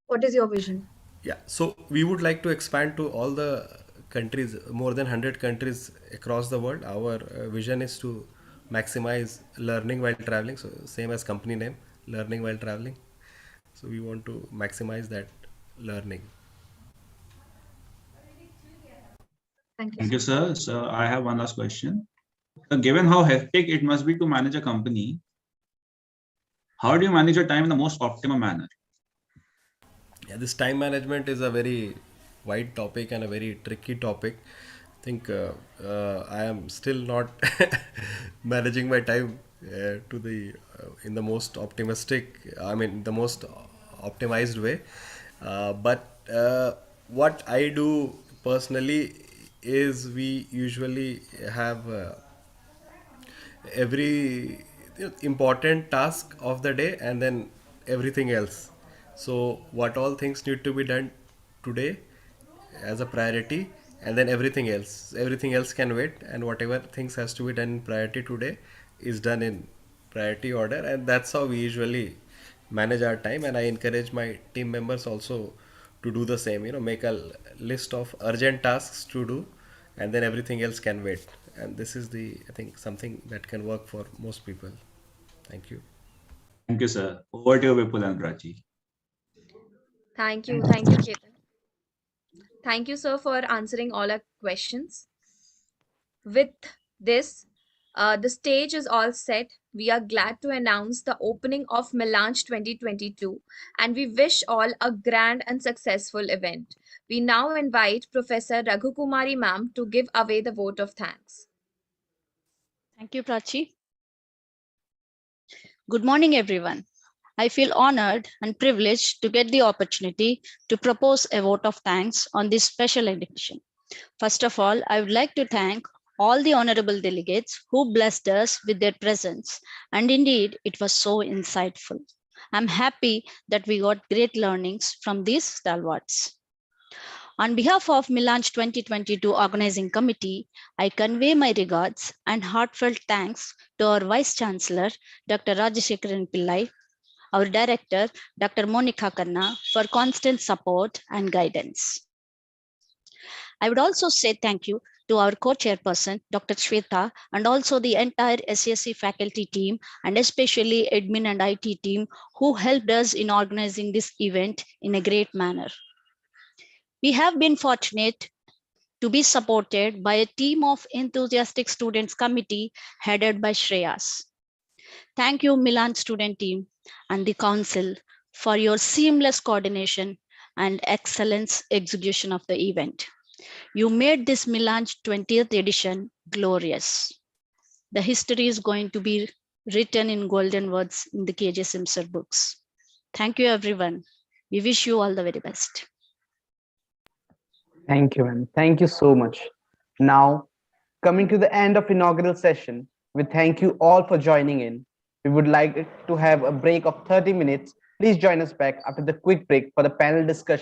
S6: What is your vision?
S8: Yeah, so we would like to expand to all the countries, more than 100 countries across the world. Our vision is to maximize learning while traveling. So same as company name, learning while traveling. So we want to maximize that learning.
S15: Thank you, sir. So I have one last question. So given how hectic it must be to manage a company, how do you manage your time in the most optimum manner?
S8: Yeah, this time management is a very wide topic and a very tricky topic. I think I am still not managing my time to the in the most optimistic, I mean the most optimized way. But what I do personally is we usually have every important task of the day and then everything else. So what all things need to be done today as a priority, and then everything else can wait, and whatever things has to be done in priority today is done in priority order. And that's how we usually manage our time, and I encourage my team members also to do the same, make a list of urgent tasks to do, and then everything else can wait. And this is the, I think, something that can work for most people. Thank you.
S15: Thank you, sir. Over to you, Vipul and Prachi.
S5: Thank you. Thank you, Ketan. Thank you, sir, for answering all our questions. With this, the stage is all set. We are glad to announce the opening of Melange 2022, and we wish all a grand and successful event. We now invite Professor Raghukumari ma'am to give away the vote of thanks.
S17: Thank you, Prachi. Good morning, everyone. I feel honored and privileged to get the opportunity to propose a vote of thanks on this special edition. First of all, I would like to thank all the honorable delegates who blessed us with their presence, and indeed, it was so insightful. I'm happy that we got great learnings from these stalwarts. On behalf of Melange 2022 Organizing Committee, I convey my regards and heartfelt thanks to our Vice Chancellor, Dr. Rajashekaran Pillai, our Director, Dr. Monica Khanna, for constant support and guidance. I would also say thank you to our co-chairperson, Dr. Shweta, and also the entire SAC faculty team, and especially admin and IT team who helped us in organizing this event in a great manner. We have been fortunate to be supported by a team of enthusiastic students committee headed by Shreyas. Thank you, Milan student team and the council for your seamless coordination and excellence execution of the event. You made this Melange 20th edition glorious. The history is going to be written in golden words in the KJ Simser books. Thank you, everyone. We wish you all the very best.
S2: Thank you, and thank you so much. Now, coming to the end of inaugural session, we thank you all for joining in. We would like to have a break of 30 minutes. Please join us back after the quick break for the panel discussion.